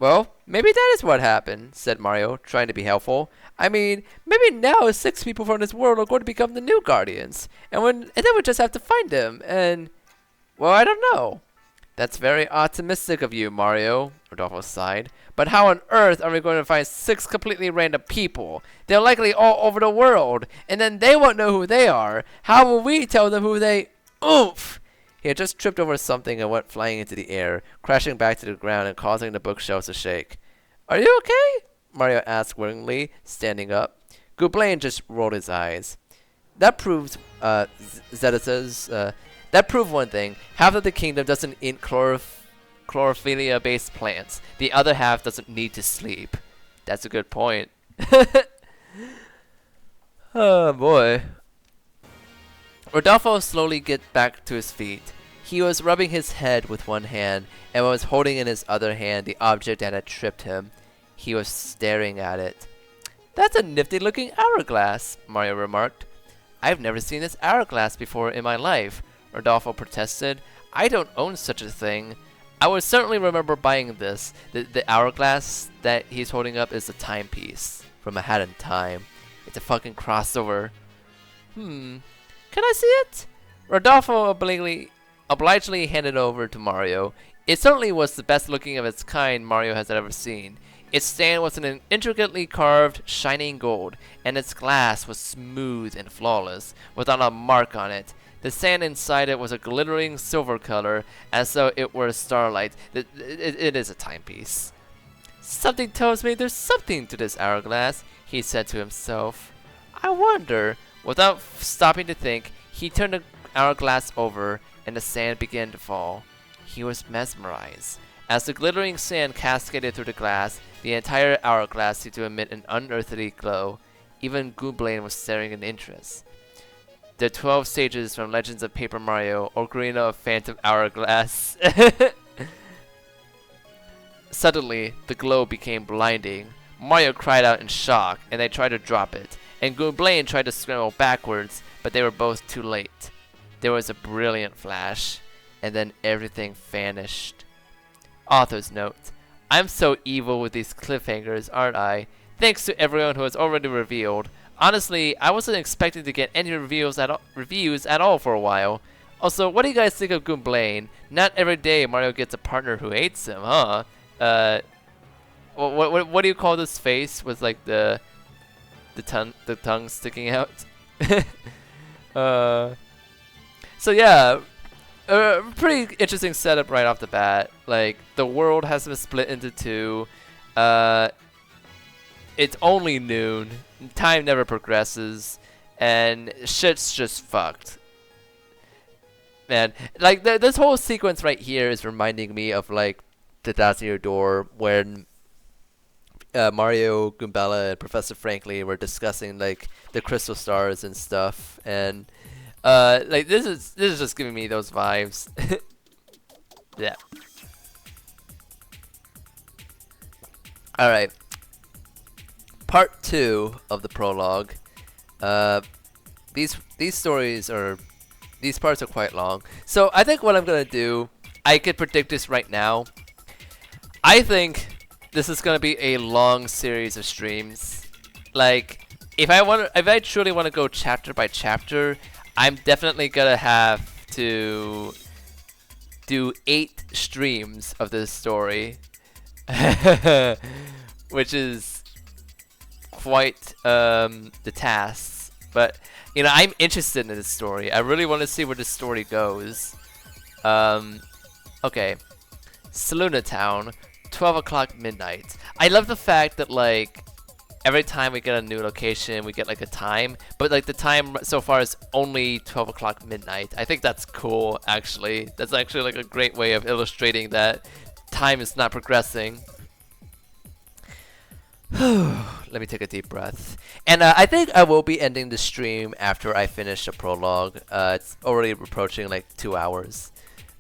Well, maybe that is what happened, said Mario, trying to be helpful. I mean, maybe now 6 people from this world are going to become the new Guardians, and then we just have to find them, and... well, I don't know. That's very optimistic of you, Mario, Rodolfo sighed. But how on earth are we going to find 6 completely random people? They're likely all over the world, and then they won't know who they are. How will we tell them who they... Oomph! He had just tripped over something and went flying into the air, crashing back to the ground and causing the bookshelves to shake. Are you okay? Mario asked worryingly, standing up. Gwynplaine just rolled his eyes. That proves, Zeta says, that proved one thing. Half of the kingdom doesn't eat chlorophylla-based plants. The other half doesn't need to sleep. That's a good point. Oh, boy. Rodolfo slowly get back to his feet. He was rubbing his head with one hand and was holding in his other hand the object that had tripped him. He was staring at it. That's a nifty-looking hourglass, Mario remarked. I've never seen this hourglass before in my life, Rodolfo protested. I don't own such a thing. I would certainly remember buying this. The hourglass that he's holding up is a timepiece from A Hat in Time. It's a fucking crossover. Can I see it? Rodolfo obligingly handed over to Mario. It certainly was the best looking of its kind Mario has ever seen. Its stand was in intricately carved, shining gold, and its glass was smooth and flawless, without a mark on it. The sand inside it was a glittering silver color, as though it were starlight. It is a timepiece. Something tells me there's something to this hourglass, he said to himself. I wonder. Without stopping to think, he turned the hourglass over, and the sand began to fall. He was mesmerized. As the glittering sand cascaded through the glass, the entire hourglass seemed to emit an unearthly glow. Even Gwynplaine was staring in interest. The 12 stages from Legends of Paper Mario, Ocarina of Phantom Hourglass. Suddenly, the glow became blinding. Mario cried out in shock, and they tried to drop it. And Gwynplaine tried to scramble backwards, but they were both too late. There was a brilliant flash, and then everything vanished. Author's note. I'm so evil with these cliffhangers, aren't I? Thanks to everyone who has already revealed. Honestly, I wasn't expecting to get any reviews at all for a while. Also, what do you guys think of Gwynplaine? Not every day Mario gets a partner who hates him, huh? What do you call this face with like the tongue sticking out? So yeah, pretty interesting setup right off the bat. Like the world has been split into 2. It's only noon. Time never progresses, and shit's just fucked. Man, like this whole sequence right here is reminding me of like the Thousand Year Door when Mario, Goombella, and Professor Frankly were discussing like the crystal stars and stuff, and like this is just giving me those vibes. Yeah. All right. Part 2 of the prologue. These parts are quite long. So I think what I'm gonna do, I could predict this right now. I think this is gonna be a long series of streams. Like, if I truly want to go chapter by chapter, I'm definitely gonna have to do 8 streams of this story. which is quite the task. But you know, I'm interested in this story. I really want to see where this story goes. Okay, Saluna Town, 12 o'clock midnight. I love the fact that like every time we get a new location, we get like a time, but like the time so far is only 12 o'clock midnight. I think that's cool, actually. That's actually like a great way of illustrating that time is not progressing. Let me take a deep breath. And I think I will be ending the stream after I finish the prologue. It's already approaching like 2 hours,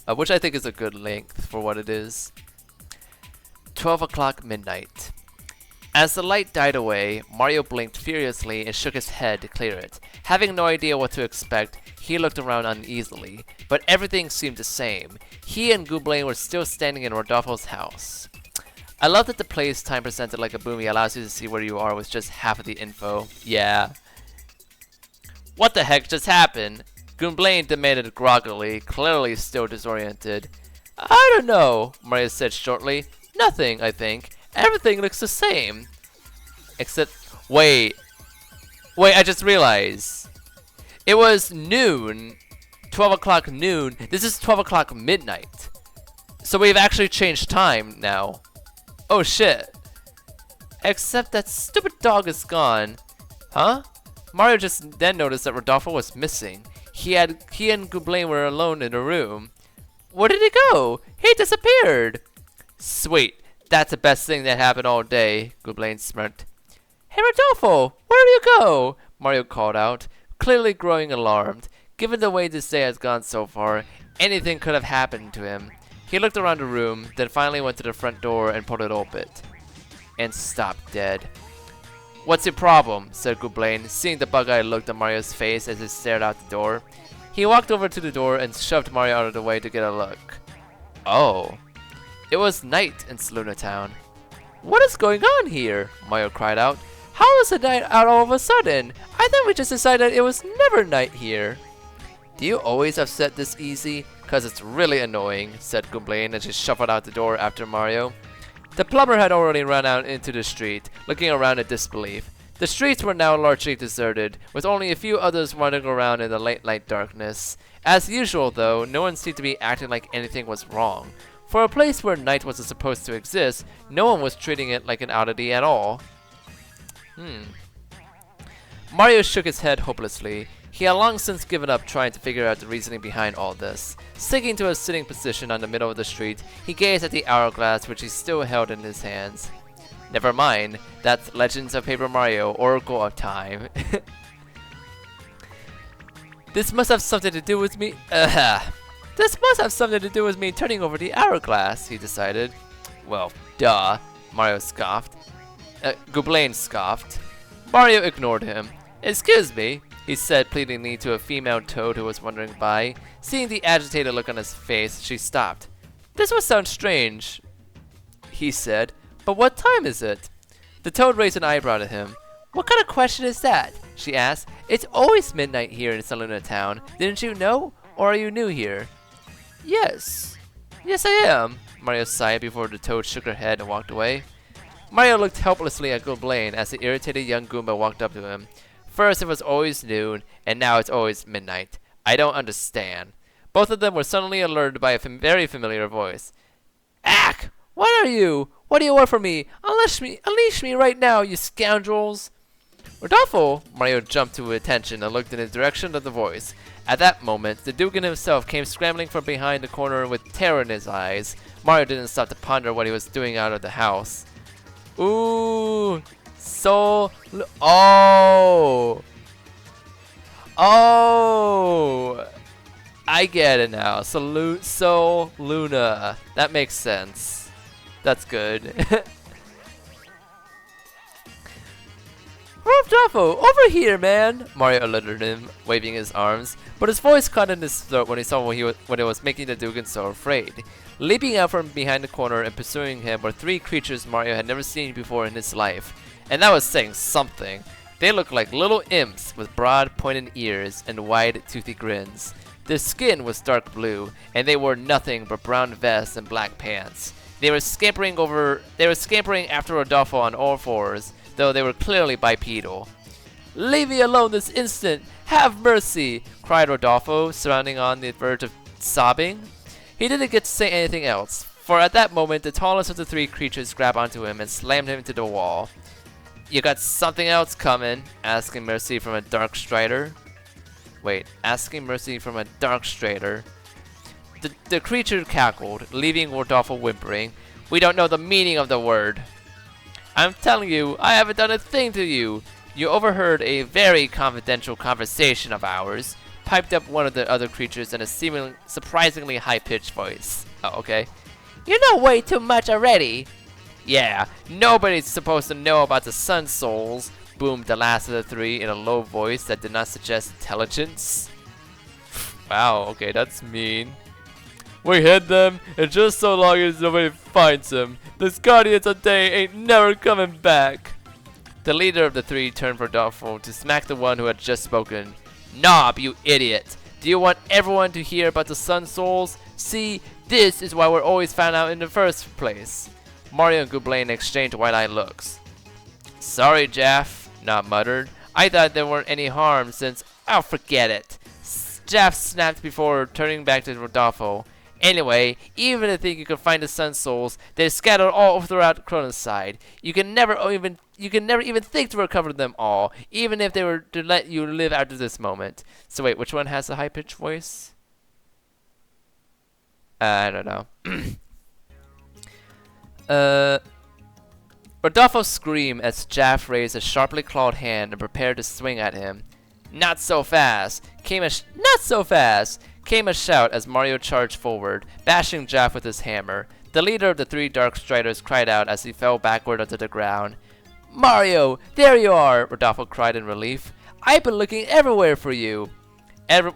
which I think is a good length for what it is. 12 o'clock midnight. As the light died away, Mario blinked furiously and shook his head to clear it. Having no idea what to expect, he looked around uneasily, but everything seemed the same. He and Gooblain were still standing in Rodolfo's house. I love that the place time presented like a boomy allows you to see where you are with just half of the info. Yeah. What the heck just happened? Gooblain demanded groggily, clearly still disoriented. I don't know, Mario said shortly. Nothing, I think. Everything looks the same. Except, wait, I just realized. It was noon, 12 o'clock noon. This is 12 o'clock midnight. So we've actually changed time now. Oh shit. Except that stupid dog is gone. Huh? Mario just then noticed that Rodolfo was missing. He and Gooblain were alone in a room. Where did he go? He disappeared. Sweet. That's the best thing that happened all day, Gooblain smirked. Hey Rodolfo, where did you go? Mario called out, clearly growing alarmed. Given the way this day has gone so far, anything could have happened to him. He looked around the room, then finally went to the front door and pulled it open. And stopped dead. What's your problem? Said Gooblain, seeing the bug-eyed look on Mario's face as he stared out the door. He walked over to the door and shoved Mario out of the way to get a look. Oh. It was night in Saluna Town. What is going on here? Mario cried out. How is it night out all of a sudden? I thought we just decided it was never night here. Do you always upset this easy? Cause it's really annoying, said Gooblain as he shuffled out the door after Mario. The plumber had already run out into the street, looking around in disbelief. The streets were now largely deserted, with only a few others wandering around in the late night darkness. As usual though, no one seemed to be acting like anything was wrong. For a place where night wasn't supposed to exist, no one was treating it like an oddity at all. Mario shook his head hopelessly. He had long since given up trying to figure out the reasoning behind all this. Sinking to a sitting position on the middle of the street, he gazed at the hourglass which he still held in his hands. Never mind, that's Legends of Paper Mario, Oracle of Time. This must have something to do with me. This must have something to do with me turning over the hourglass, he decided. Well, duh, Mario scoffed. Gooblain scoffed. Mario ignored him. Excuse me, he said pleadingly to a female toad who was wandering by. Seeing the agitated look on his face, she stopped. This will sound strange, he said, but what time is it? The toad raised an eyebrow to him. What kind of question is that? She asked. It's always midnight here in Saluna Town. Didn't you know? Or are you new here? Yes. Yes, I am, Mario sighed before the toad shook her head and walked away. Mario looked helplessly at Gooblain as the irritated young Goomba walked up to him. First it was always noon, and now it's always midnight. I don't understand. Both of them were suddenly alerted by a very familiar voice. Ack! What are you? What do you want from me? Unleash me right now, you scoundrels! Rodolfo! Mario jumped to attention and looked in the direction of the voice. At that moment, the Dugan himself came scrambling from behind the corner with terror in his eyes. Mario didn't stop to ponder what he was doing out of the house. Ooh! Oh! I get it now. So Luna. That makes sense. That's good. Rodolfo, over here, man! Mario alerted him, waving his arms, but his voice caught in his throat when he saw what it was making the Dugan so afraid. Leaping out from behind the corner and pursuing him were three creatures Mario had never seen before in his life. And that was saying something. They looked like little imps with broad, pointed ears and wide, toothy grins. Their skin was dark blue, and they wore nothing but brown vests and black pants. They were scampering after Rodolfo on all fours, though they were clearly bipedal. "Leave me alone this instant! Have mercy!" cried Rodolfo, surrounding on the verge of sobbing. He didn't get to say anything else, for at that moment the tallest of the three creatures grabbed onto him and slammed him into the wall. "You got something else coming?" asking mercy from a Dark Strider. Asking mercy from a Dark Strider. The creature cackled, leaving Rodolfo whimpering. "We don't know the meaning of the word." "I'm telling you, I haven't done a thing to you. You overheard a very confidential conversation of ours," piped up one of the other creatures in a seemingly surprisingly high-pitched voice. Oh, okay. "You know way too much already." "Yeah, nobody's supposed to know about the Sun Souls," boomed the last of the three in a low voice that did not suggest intelligence. "Wow, okay, that's mean." "We hid them, and just so long as nobody finds them, this Guardians of Day ain't never coming back." The leader of the three turned for Rodolfo to smack the one who had just spoken. "Nob, you idiot! Do you want everyone to hear about the Sun Souls? See, this is why we're always found out in the first place." Mario and Gooblain exchanged wide-eyed looks. "Sorry, Jaff," Nob muttered. "I thought there weren't any harm since—" "Oh, forget it!" Jaff snapped before turning back to Rodolfo. "Anyway, even if you think you can find the Sun Souls, they're scattered all throughout Chronoside. You can never even think to recover them all, even if they were to let you live after this moment." So wait, which one has the high-pitched voice? I don't know. Rodolfo screamed as Jaff raised a sharply clawed hand and prepared to swing at him. "Not so fast!" Not so fast! Came a shout as Mario charged forward, bashing Jaff with his hammer. The leader of the three Dark Striders cried out as he fell backward onto the ground. "Mario, there you are!" Rodolfo cried in relief. "I've been looking everywhere for you."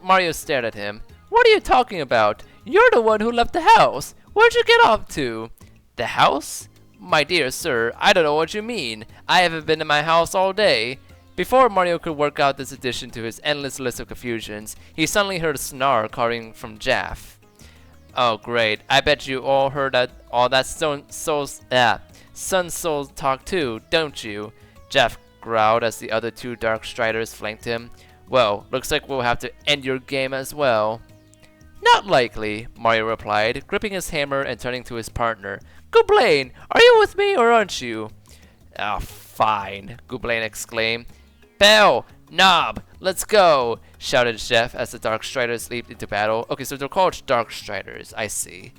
Mario stared at him. "What are you talking about? You're the one who left the house. Where'd you get off to?" "The house? My dear sir, I don't know what you mean. I haven't been in my house all day." Before Mario could work out this addition to his endless list of confusions, he suddenly heard a snarl coming from Jaff. "Oh great, I bet you all heard all that Sun Soul talk too, don't you?" Jaff growled as the other two Dark Striders flanked him. "Well, looks like we'll have to end your game as well." "Not likely," Mario replied, gripping his hammer and turning to his partner. "Gooblain, are you with me or aren't you?" "Oh, fine," Gooblain exclaimed. "Bell! Nob! Let's go!" shouted Jeff as the Dark Striders leaped into battle. Okay, so they're called Dark Striders. I see.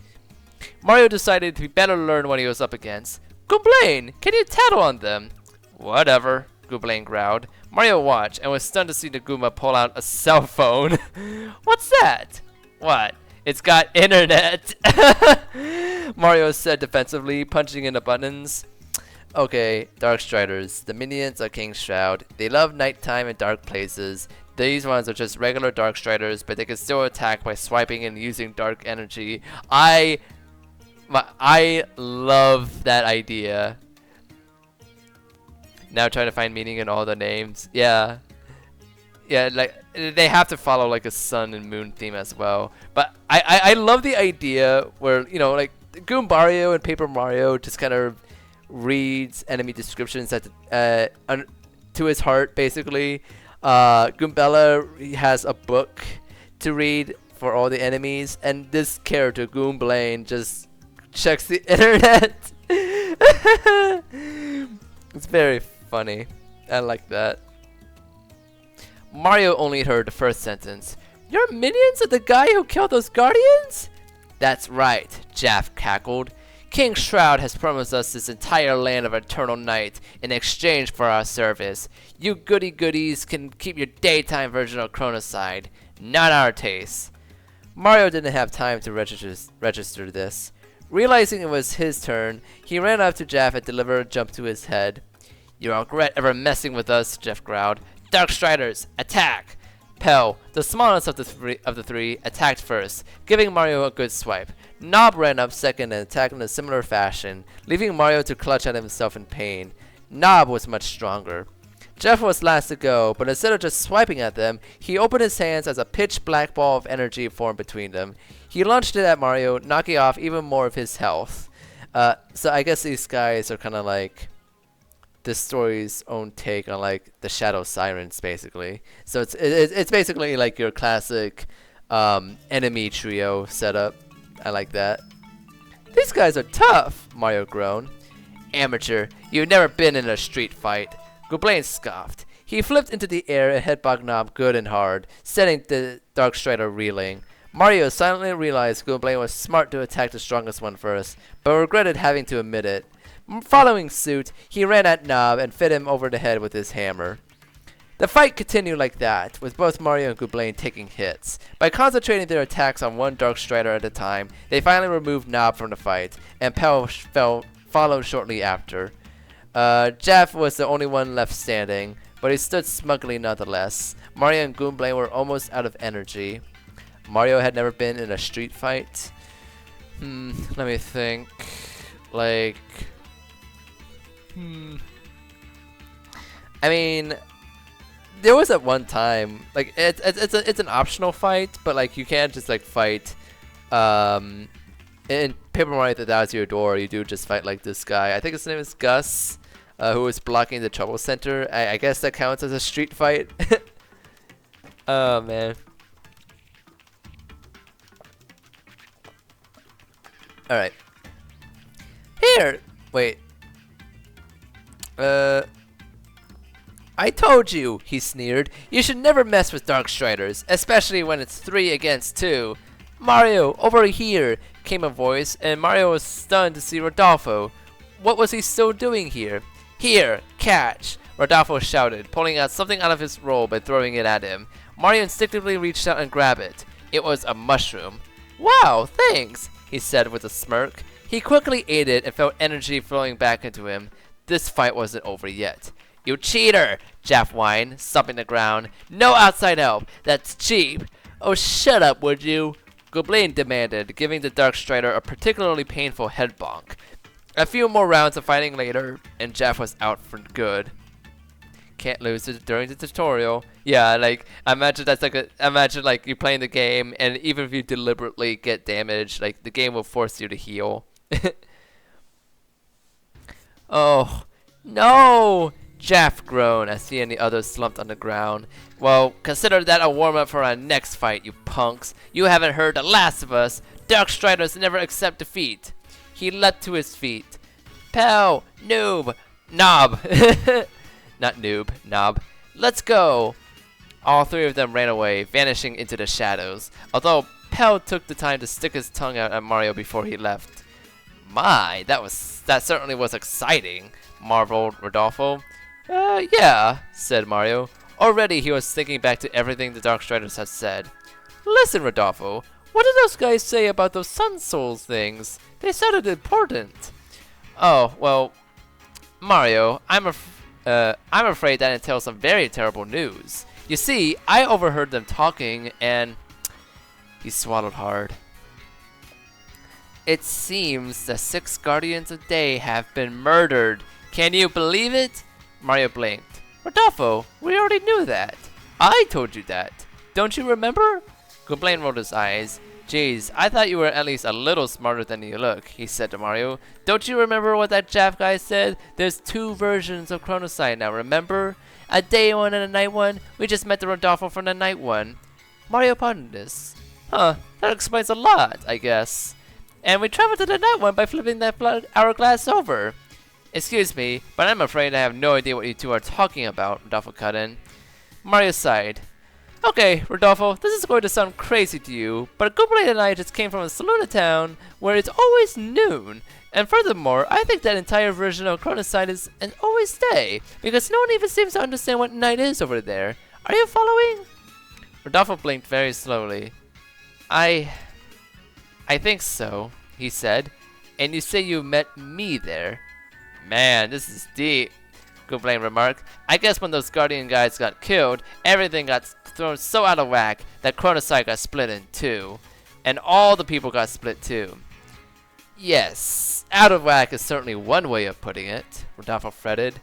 Mario decided he better learn what he was up against. "Gooblain, can you tattle on them?" "Whatever," Gooblain growled. Mario watched and was stunned to see the Goomba pull out a cell phone. "What's that?" "What? It's got internet!" Mario said defensively, punching in the buttons. Okay, Dark Striders, the minions of King Shroud. They love nighttime and dark places. These ones are just regular Dark Striders, but they can still attack by swiping and using dark energy. I love that idea. Now trying to find meaning in all the names. Yeah. Yeah, like they have to follow like a sun and moon theme as well. But I love the idea where, you know, like Goombario and Paper Mario just kind of reads enemy descriptions to his heart, basically. Goombella has a book to read for all the enemies, and this character, Gooblain, just checks the internet. It's very funny. I like that. Mario only heard the first sentence. "Your minions are the guy who killed those Guardians?" "That's right," Jaff cackled. "King Shroud has promised us this entire land of eternal night in exchange for our service. You goody-goodies can keep your daytime version of Chronoside. Not our taste." Mario didn't have time to register this. Realizing it was his turn, he ran up to Jaff and delivered a jump to his head. "You'll regret ever messing with us," Jeff growled. "Dark Striders, attack!" Pell, the smallest of the three, attacked first, giving Mario a good swipe. Nob ran up second and attacked in a similar fashion, leaving Mario to clutch at himself in pain. Nob was much stronger. Jeff was last to go, but instead of just swiping at them, he opened his hands as a pitch-black ball of energy formed between them. He launched it at Mario, knocking off even more of his health. So I guess these guys are kind of like this story's own take on like the Shadow Sirens, basically. So it's basically like your classic enemy trio setup. I like that. These guys are tough, Mario groaned. Amateur, you've never been in a street fight. Goblain scoffed. He flipped into the air and headbutt Nob good and hard, sending the Dark Strider reeling. Mario silently realized Goblain was smart to attack the strongest one first, but regretted having to admit it. Following suit, he ran at Nob and fit him over the head with his hammer. The fight continued like that, with both Mario and Goblain taking hits. By concentrating their attacks on one Dark Strider at a time, they finally removed Nob from the fight, and Pell followed shortly after. Jeff was the only one left standing, but he stood smugly nonetheless. Mario and Goblain were almost out of energy. Mario had never been in a street fight. Let me think. Like, I mean, there was at one time, like it's an optional fight, but like you can't just like fight. In Paper Mario: The Thousand Year Door, you do just fight like this guy. I think his name is Gus, who was blocking the Trouble Center. I guess that counts as a street fight. Oh man. All right. Here, wait. I told you, he sneered. You should never mess with Dark Striders, especially when it's 3 against 2. Mario, over here, came a voice, and Mario was stunned to see Rodolfo. What was he still doing here? Here, catch, Rodolfo shouted, pulling out something out of his robe and throwing it at him. Mario instinctively reached out and grabbed it. It was a mushroom. Wow, thanks, he said with a smirk. He quickly ate it and felt energy flowing back into him. This fight wasn't over yet. You cheater, Jeff whined, stomping the ground. No outside help. That's cheap. Oh, shut up, would you? Goblain demanded, giving the Dark Strider a particularly painful head bonk. A few more rounds of fighting later, and Jeff was out for good. Can't lose it during the tutorial. Yeah, like imagine that's like imagine like you playing the game, and even if you deliberately get damaged, like the game will force you to heal. Oh no! Jeff groaned as he and the others slumped on the ground. Well, consider that a warm-up for our next fight, you punks. You haven't heard the last of us. Dark Striders never accept defeat. He leapt to his feet. Pell, noob, Nob. Not noob, Nob. Let's go. All 3 of them ran away, vanishing into the shadows, although Pell took the time to stick his tongue out at Mario before he left. My, that certainly was exciting, marveled Rodolfo. Yeah, said Mario. Already he was thinking back to everything the Dark Striders had said. Listen, Rodolfo, what did those guys say about those Sun Souls things? They sounded important. Oh, well, Mario, I'm afraid that entails some very terrible news. You see, I overheard them talking and... He swallowed hard. It seems the 6 Guardians of Day have been murdered. Can you believe it? Mario blinked. Rodolfo, we already knew that. I told you that. Don't you remember? Goblain rolled his eyes. Geez, I thought you were at least a little smarter than you look, he said to Mario. Don't you remember what that Jaff guy said? There's 2 versions of Chronoside now, remember? A day one and a night one. We just met the Rodolfo from the night one. Mario pondered this. Huh, that explains a lot, I guess. And we traveled to the night one by flipping that hourglass over. Excuse me, but I'm afraid I have no idea what you 2 are talking about, Rodolfo cut in. Mario sighed. Okay, Rodolfo, this is going to sound crazy to you, but Goblain and I just came from a Saluna town where it's always noon. And furthermore, I think that entire version of Chronoside is an always day, because no one even seems to understand what night is over there. Are you following? Rodolfo blinked very slowly. I think so, he said. And you say you met me there. Man, this is deep, Goblain remarked. I guess when those Guardian guys got killed, everything got thrown so out of whack that Chronoside got split in 2. And all the people got split too. Yes, out of whack is certainly one way of putting it, Rodolfo fretted.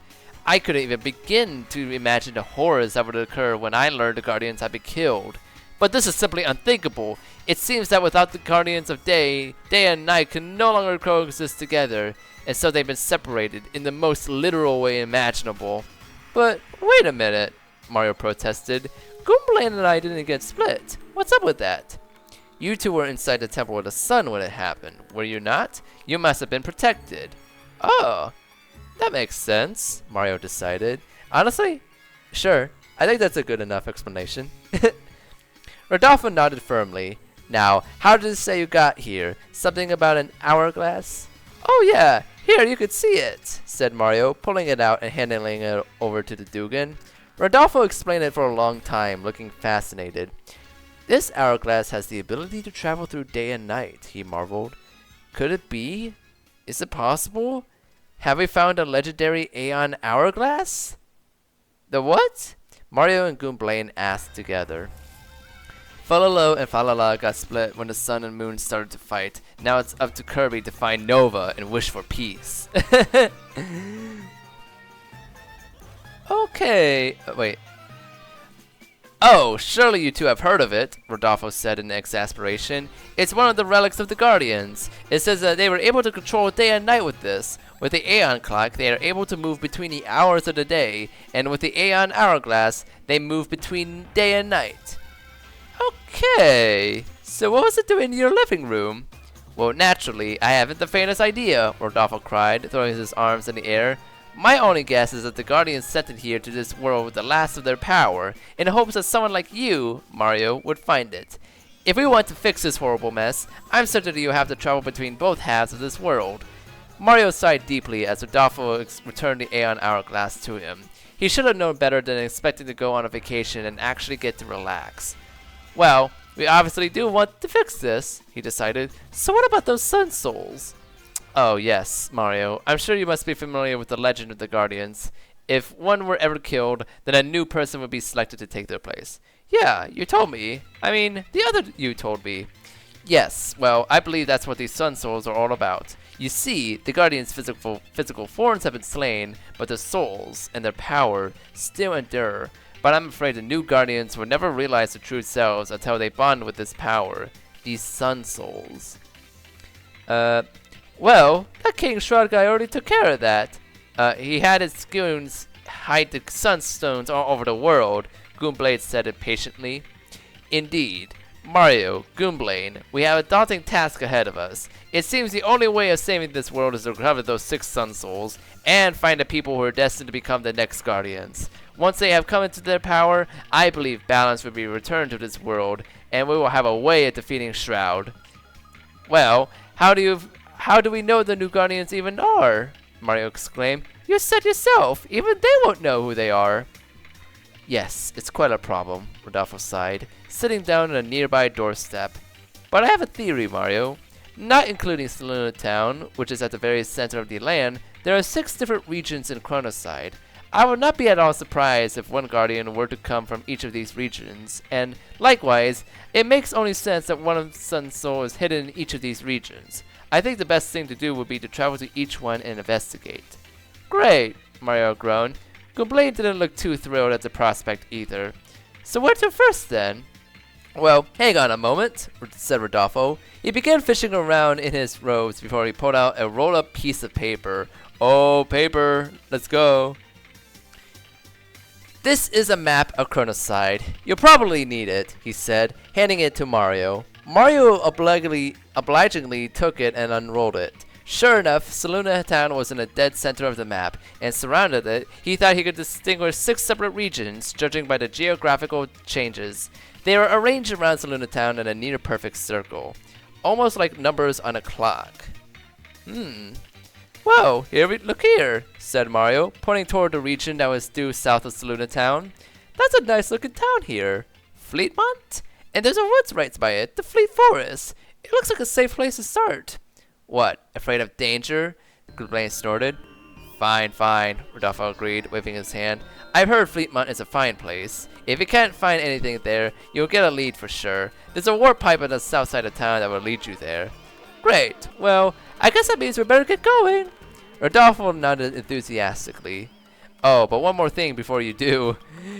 I couldn't even begin to imagine the horrors that would occur when I learned the Guardians had been killed. But this is simply unthinkable. It seems that without the Guardians of Day, day and night can no longer coexist together, and so they've been separated in the most literal way imaginable. But wait a minute, Mario protested. Goomblain and I didn't get split. What's up with that? You two were inside the Temple of the Sun when it happened, were you not? You must have been protected. Oh, that makes sense, Mario decided. Honestly, sure. I think that's a good enough explanation. Rodolfo nodded firmly. Now, how did it say you got here? Something about an hourglass? Oh yeah, here you could see it, said Mario, pulling it out and handing it over to the Dugan. Rodolfo explained it for a long time, looking fascinated. This hourglass has the ability to travel through day and night, he marveled. Could it be? Is it possible? Have we found a legendary Aeon hourglass? The what? Mario and Goomblain asked together. Falalo and Falala got split when the sun and moon started to fight. Now it's up to Kirby to find Nova and wish for peace. Okay, wait. Oh, surely you two have heard of it, Rodolfo said in exasperation. It's one of the relics of the Guardians. It says that they were able to control day and night with this. With the Aeon Clock, they are able to move between the hours of the day, and with the Aeon Hourglass, they move between day and night. Okay, so what was it doing in your living room? Well, naturally, I haven't the faintest idea, Rodolfo cried, throwing his arms in the air. My only guess is that the Guardians sent it here to this world with the last of their power, in hopes that someone like you, Mario, would find it. If we want to fix this horrible mess, I'm certain that you have to travel between both halves of this world. Mario sighed deeply as Rodolfo returned the Aeon Hourglass to him. He should have known better than expecting to go on a vacation and actually get to relax. Well, we obviously do want to fix this, he decided. So what about those Sun Souls? Oh yes, Mario. I'm sure you must be familiar with the legend of the Guardians. If one were ever killed, then a new person would be selected to take their place. Yeah, you told me. I mean, the other you told me. Yes, well, I believe that's what these Sun Souls are all about. You see, the Guardians' physical forms have been slain, but their souls and their power still endure. But I'm afraid the new Guardians will never realize their true selves until they bond with this power. These Sun Souls. Well, that King Shroud guy already took care of that. He had his goons hide the sunstones all over the world, Goomblain said impatiently. Indeed. Mario, Goomblain, we have a daunting task ahead of us. It seems the only way of saving this world is to recover those 6 Sun Souls, and find the people who are destined to become the next Guardians. Once they have come into their power, I believe balance will be returned to this world, and we will have a way of defeating Shroud. Well, how do we know the new Guardians even are? Mario exclaimed. You said yourself, even they won't know who they are. Yes, it's quite a problem, Rodolfo sighed, sitting down on a nearby doorstep. But I have a theory, Mario. Not including Saluna Town, which is at the very center of the land, there are 6 different regions in Chronoside. I would not be at all surprised if one Guardian were to come from each of these regions, and likewise, it makes only sense that one of Sun Soul is hidden in each of these regions. I think the best thing to do would be to travel to each one and investigate. Great, Mario groaned. Goomblain didn't look too thrilled at the prospect either. So where to first then? Well, hang on a moment, said Rodolfo. He began fishing around in his robes before he pulled out a rolled-up piece of paper. Oh, paper, let's go. This is a map of Chronoside. You'll probably need it, he said, handing it to Mario. Mario obligingly took it and unrolled it. Sure enough, Saluna Town was in the dead center of the map, and surrounded it, he thought he could distinguish 6 separate regions, judging by the geographical changes. They were arranged around Saluna Town in a near-perfect circle, almost like numbers on a clock. Whoa, look here, said Mario, pointing toward the region that was due south of Saluna Town. That's a nice-looking town here. Fleetmont? And there's a woods right by it, the Fleet Forest. It looks like a safe place to start. What, afraid of danger? Goomblain snorted. Fine, Rodolfo agreed, waving his hand. I've heard Fleetmont is a fine place. If you can't find anything there, you'll get a lead for sure. There's a warp pipe on the south side of town that will lead you there. Great. Well, I guess that means we better get going. Rodolfo nodded enthusiastically. Oh, but one more thing before you do.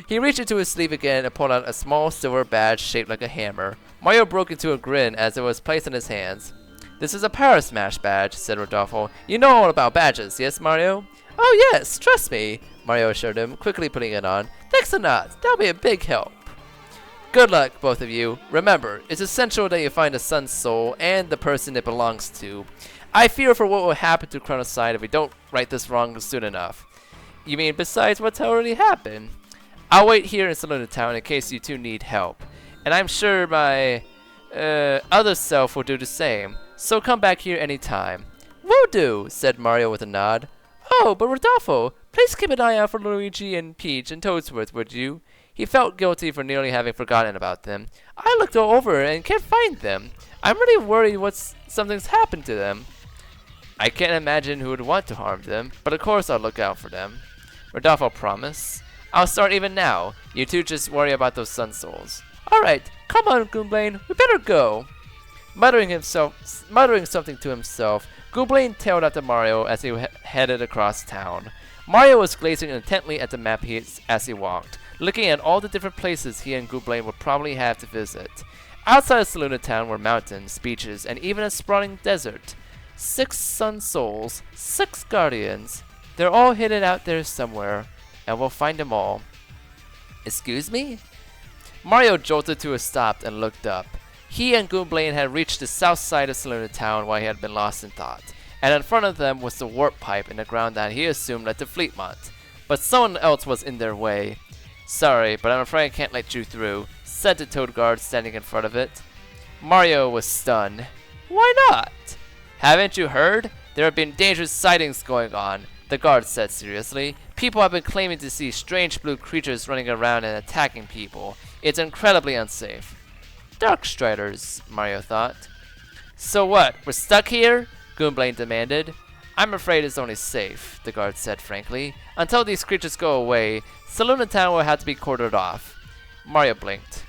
He reached into his sleeve again and pulled out a small silver badge shaped like a hammer. Mario broke into a grin as it was placed in his hands. This is a Power Smash badge, said Rodolfo. You know all about badges, yes, Mario? Oh, yes, trust me, Mario assured him, quickly putting it on. Thanks a lot. That'll be a big help. Good luck, both of you. Remember, it's essential that you find the Sun Soul and the person it belongs to. I fear for what will happen to Chronoside if we don't right this wrong soon enough. You mean besides what's already happened? I'll wait here in Saluna Town in case you two need help. And I'm sure my other self will do the same. So come back here anytime. Will do, said Mario with a nod. Oh, but Rodolfo, please keep an eye out for Luigi and Peach and Toadsworth, would you? He felt guilty for nearly having forgotten about them. I looked all over and can't find them. I'm really worried something's happened to them. I can't imagine who would want to harm them, but of course I'll look out for them. Rodolfo promised. I'll start even now. You two just worry about those Sun Souls. Alright, come on, Goomblaine, we better go. Muttering something to himself, Goomblaine tailed after Mario as he headed across town. Mario was gazing intently at the map as he walked, looking at all the different places he and Goomblaine would probably have to visit. Outside of Saluna Town were mountains, beaches, and even a sprawling desert. 6 Sun Souls, 6 Guardians. They're all hidden out there somewhere, and we'll find them all. Excuse me? Mario jolted to a stop and looked up. He and Goomblaine had reached the south side of Saluna Town while he had been lost in thought, and in front of them was the warp pipe in the ground that he assumed led to Fleetmont. But someone else was in their way. Sorry, but I'm afraid I can't let you through, said the Toad Guard standing in front of it. Mario was stunned. Why not? Haven't you heard? There have been dangerous sightings going on, the guard said seriously. People have been claiming to see strange blue creatures running around and attacking people. It's incredibly unsafe. Darkstriders, Mario thought. So what, we're stuck here? Goomblaine demanded. I'm afraid it's only safe, the guard said frankly. Until these creatures go away, Saluna Town will have to be quartered off. Mario blinked.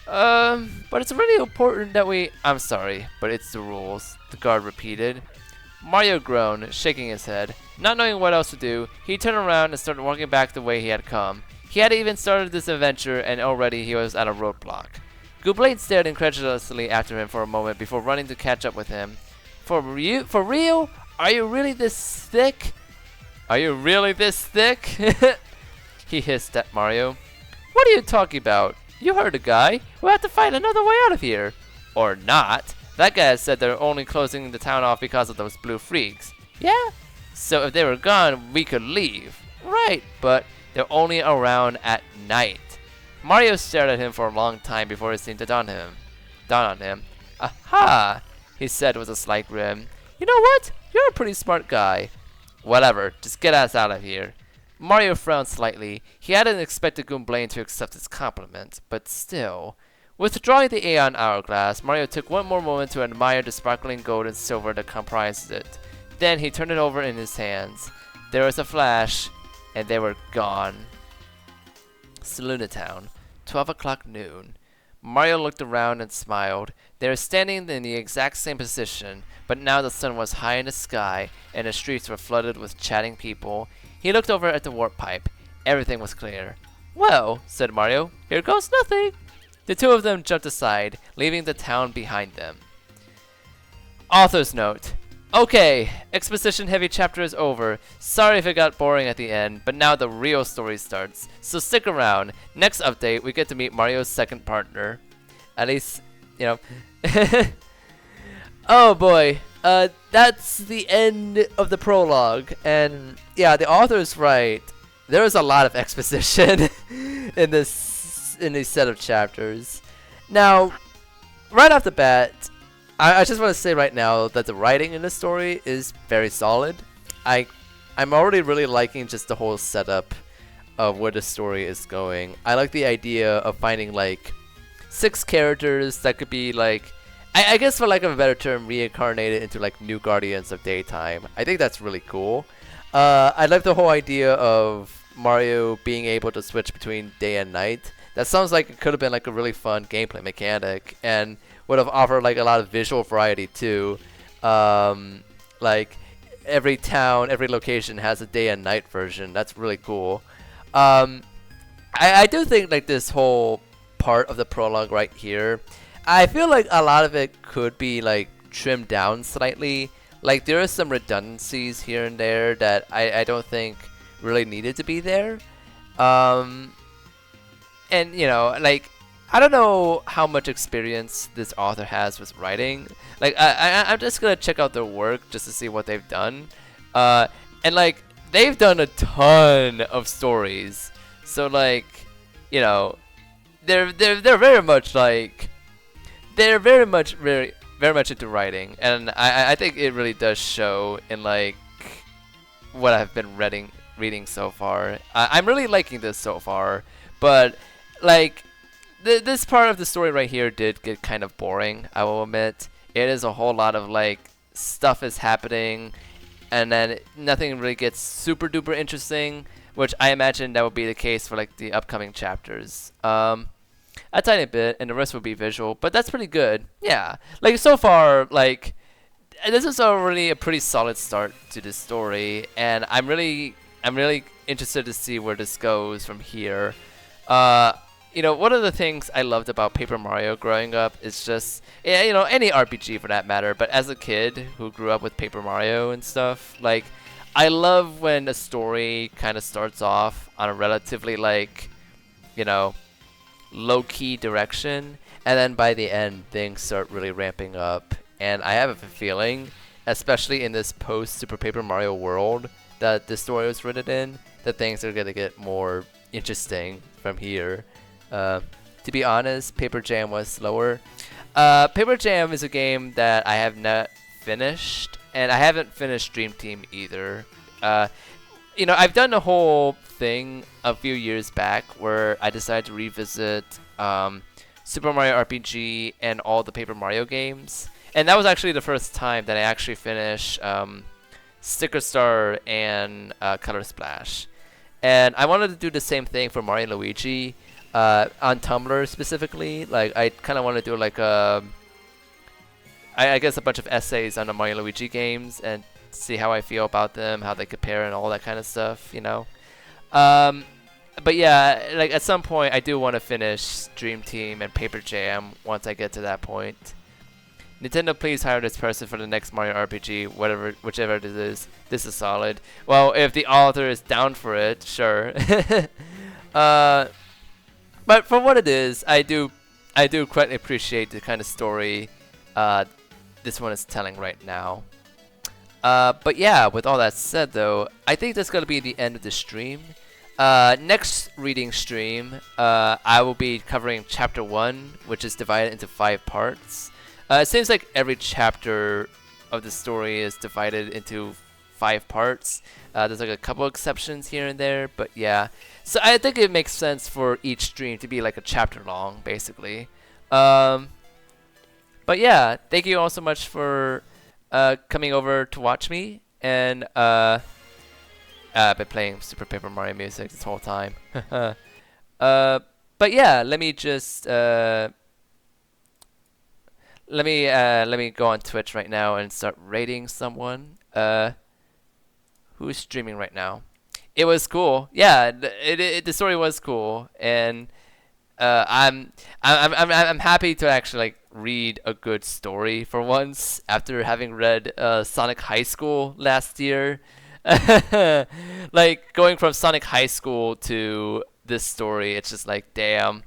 But it's really important that I'm sorry, but it's the rules, the guard repeated. Mario groaned, shaking his head. Not knowing what else to do, he turned around and started walking back the way he had come. He had even started this adventure, and already he was at a roadblock. Goomblaine stared incredulously after him for a moment before running to catch up with him. For real? Are you really this thick? Are you really this thick? He hissed at Mario. What are you talking about? You heard the guy. We'll have to find another way out of here. Or not. That guy said they're only closing the town off because of those blue freaks. Yeah? So if they were gone, we could leave. Right, but they're only around at night. Mario stared at him for a long time before it seemed to dawn on him. Aha! He said with a slight grin. You know what? You're a pretty smart guy. Whatever, just get us out of here. Mario frowned slightly. He hadn't expected Goomblaine to accept his compliment, but still. Withdrawing the Aeon Hourglass, Mario took one more moment to admire the sparkling gold and silver that comprised it. Then he turned it over in his hands. There was a flash, and they were gone. Saluna Town, 12 o'clock noon. Mario looked around and smiled. They were standing in the exact same position, but now the sun was high in the sky, and the streets were flooded with chatting people. He looked over at the warp pipe. Everything was clear. Well, said Mario, here goes nothing. The two of them jumped aside, leaving the town behind them. Author's note. Okay, exposition heavy chapter is over. Sorry if it got boring at the end, but now the real story starts. So stick around. Next update, we get to meet Mario's second partner. At least, you know. Oh boy. That's the end of the prologue. And yeah, the author's right. There is a lot of exposition in these set of chapters. Now, right off the bat, I just want to say right now that the writing in the story is very solid. I'm already really liking just the whole setup of where the story is going. I like the idea of finding like 6 characters that could be like, I guess for lack of a better term, reincarnated into like new Guardians of Daytime. I think that's really cool. I like the whole idea of Mario being able to switch between day and night. That sounds like it could have been like a really fun gameplay mechanic and would have offered like a lot of visual variety too. Like every town, every location has a day and night version. That's really cool. Um, I do think like this whole part of the prologue right here, I feel like a lot of it could be like trimmed down slightly. Like there are some redundancies here and there that I don't think really needed to be there. Um, and you know, like I don't know how much experience this author has with writing. Like I'm just gonna check out their work just to see what they've done. And like they've done a ton of stories. So like, you know, they're very much like they're very much into writing, and I think it really does show in like what I've been reading so far. I'm really liking this so far, but like this part of the story right here did get kind of boring, I will admit. It is a whole lot of like stuff is happening, and then nothing really gets super duper interesting, which I imagine that would be the case for like the upcoming chapters. A tiny bit, and the rest would be visual, but that's pretty good. Yeah, like so far, like this is already a pretty solid start to the story, and I'm really interested to see where this goes from here. You know, one of the things I loved about Paper Mario growing up is just, yeah, you know, any RPG for that matter, but as a kid who grew up with Paper Mario and stuff, like, I love when a story kind of starts off on a relatively, like, you know, low-key direction, and then by the end, things start really ramping up. And I have a feeling, especially in this post-Super Paper Mario world that this story was written in, that things are going to get more interesting from here. To be honest, Paper Jam was slower. Paper Jam is a game that I have not finished, and I haven't finished Dream Team either. You know, I've done a whole thing a few years back where I decided to revisit Super Mario RPG and all the Paper Mario games. And that was actually the first time that I actually finished Sticker Star and Color Splash. And I wanted to do the same thing for Mario and Luigi. On Tumblr specifically, like I kind of want to do like I guess a bunch of essays on the Mario and Luigi games and see how I feel about them, how they compare, and all that kind of stuff, you know. But yeah, like at some point I do want to finish Dream Team and Paper Jam once I get to that point. Nintendo, please hire this person for the next Mario RPG, whichever it is. This is solid. Well, if the author is down for it, sure. But for what it is, I do quite appreciate the kind of story this one is telling right now. But yeah, with all that said though, I think that's gonna be the end of the stream. Next reading stream, I will be covering chapter 1, which is divided into 5 parts. It seems like every chapter of the story is divided into 5 parts. There's like a couple exceptions here and there, but yeah. So I think it makes sense for each stream to be like a chapter long, basically. But yeah, thank you all so much for coming over to watch me, and I've been playing Super Paper Mario music this whole time. But yeah, let me just let me go on Twitch right now and start rating someone. Who's streaming right now? It was cool. Yeah, the story was cool, and I'm happy to actually like read a good story for once after having read Sonic High School last year. Like going from Sonic High School to this story, it's just like damn.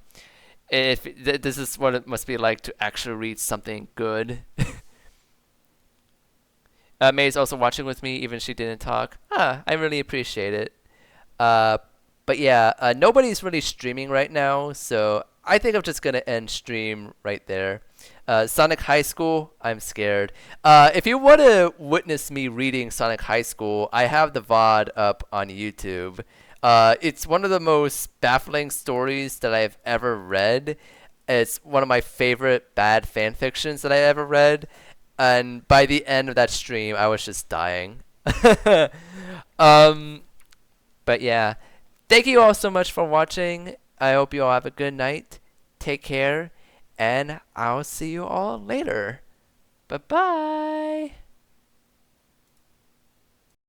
If this is what it must be like to actually read something good. May's also watching with me, even she didn't talk. I really appreciate it. But yeah, nobody's really streaming right now, so I think I'm just gonna end stream right there. Sonic High School, I'm scared. If you want to witness me reading Sonic High School, I have the VOD up on YouTube. It's one of the most baffling stories that I've ever read. It's one of my favorite bad fan fictions that I ever read. And by the end of that stream, I was just dying. But yeah, thank you all so much for watching. I hope you all have a good night. Take care, and I'll see you all later. Bye-bye.